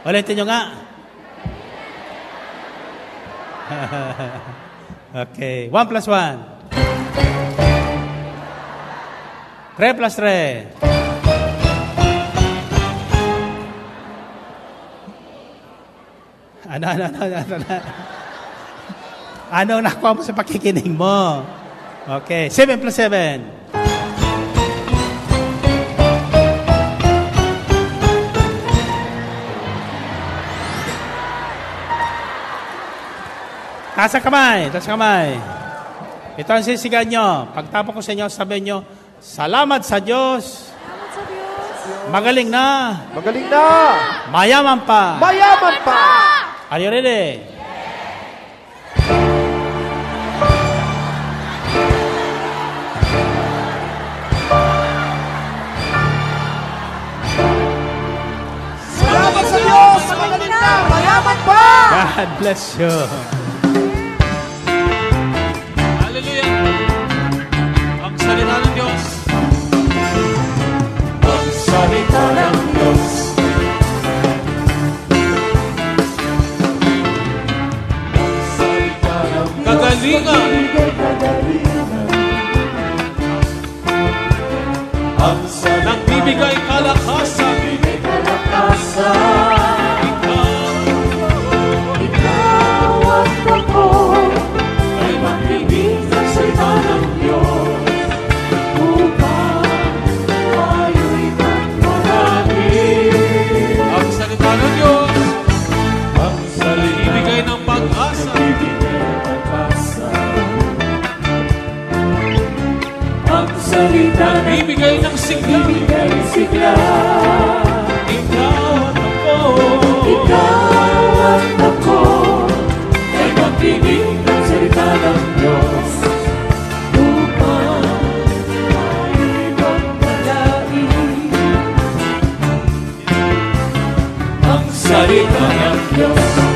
B: Ulitin nyo nga. Okay. 1 plus 1. 3 plus 3. Ano? Ano nakuha mo sa pakikinig mo? Okay. 7 plus 7. Taas ang kamay. Ito ang sisigan nyo. Pagtapos ko sa inyo, sabihin nyo, Salamat sa Diyos.
E: Salamat sa Diyos.
B: Magaling na.
F: Magaling na.
B: Mayaman pa.
F: Mayaman pa.
B: Are you ready?
F: Salamat sa Diyos. Magaling na. Mayaman pa.
B: God bless you.
D: Hallelujah! Ang salita ng Diyos. Ang salita ng Diyos. Ang salita ng Diyos. Kagalingan. Ang salita nagbibigay kalakasan. Ikaw at ako ay makinig sa salita ng Diyos upang tayo'y magpahagin. Ang salita ng Diyos, ang salita ibigay ng pag-asa. Ang salita ibigay ng sigla. Ikaw at ako ay makinig ng salita ng Diyos upang tayo'y magpalain. Ang salita ng Diyos.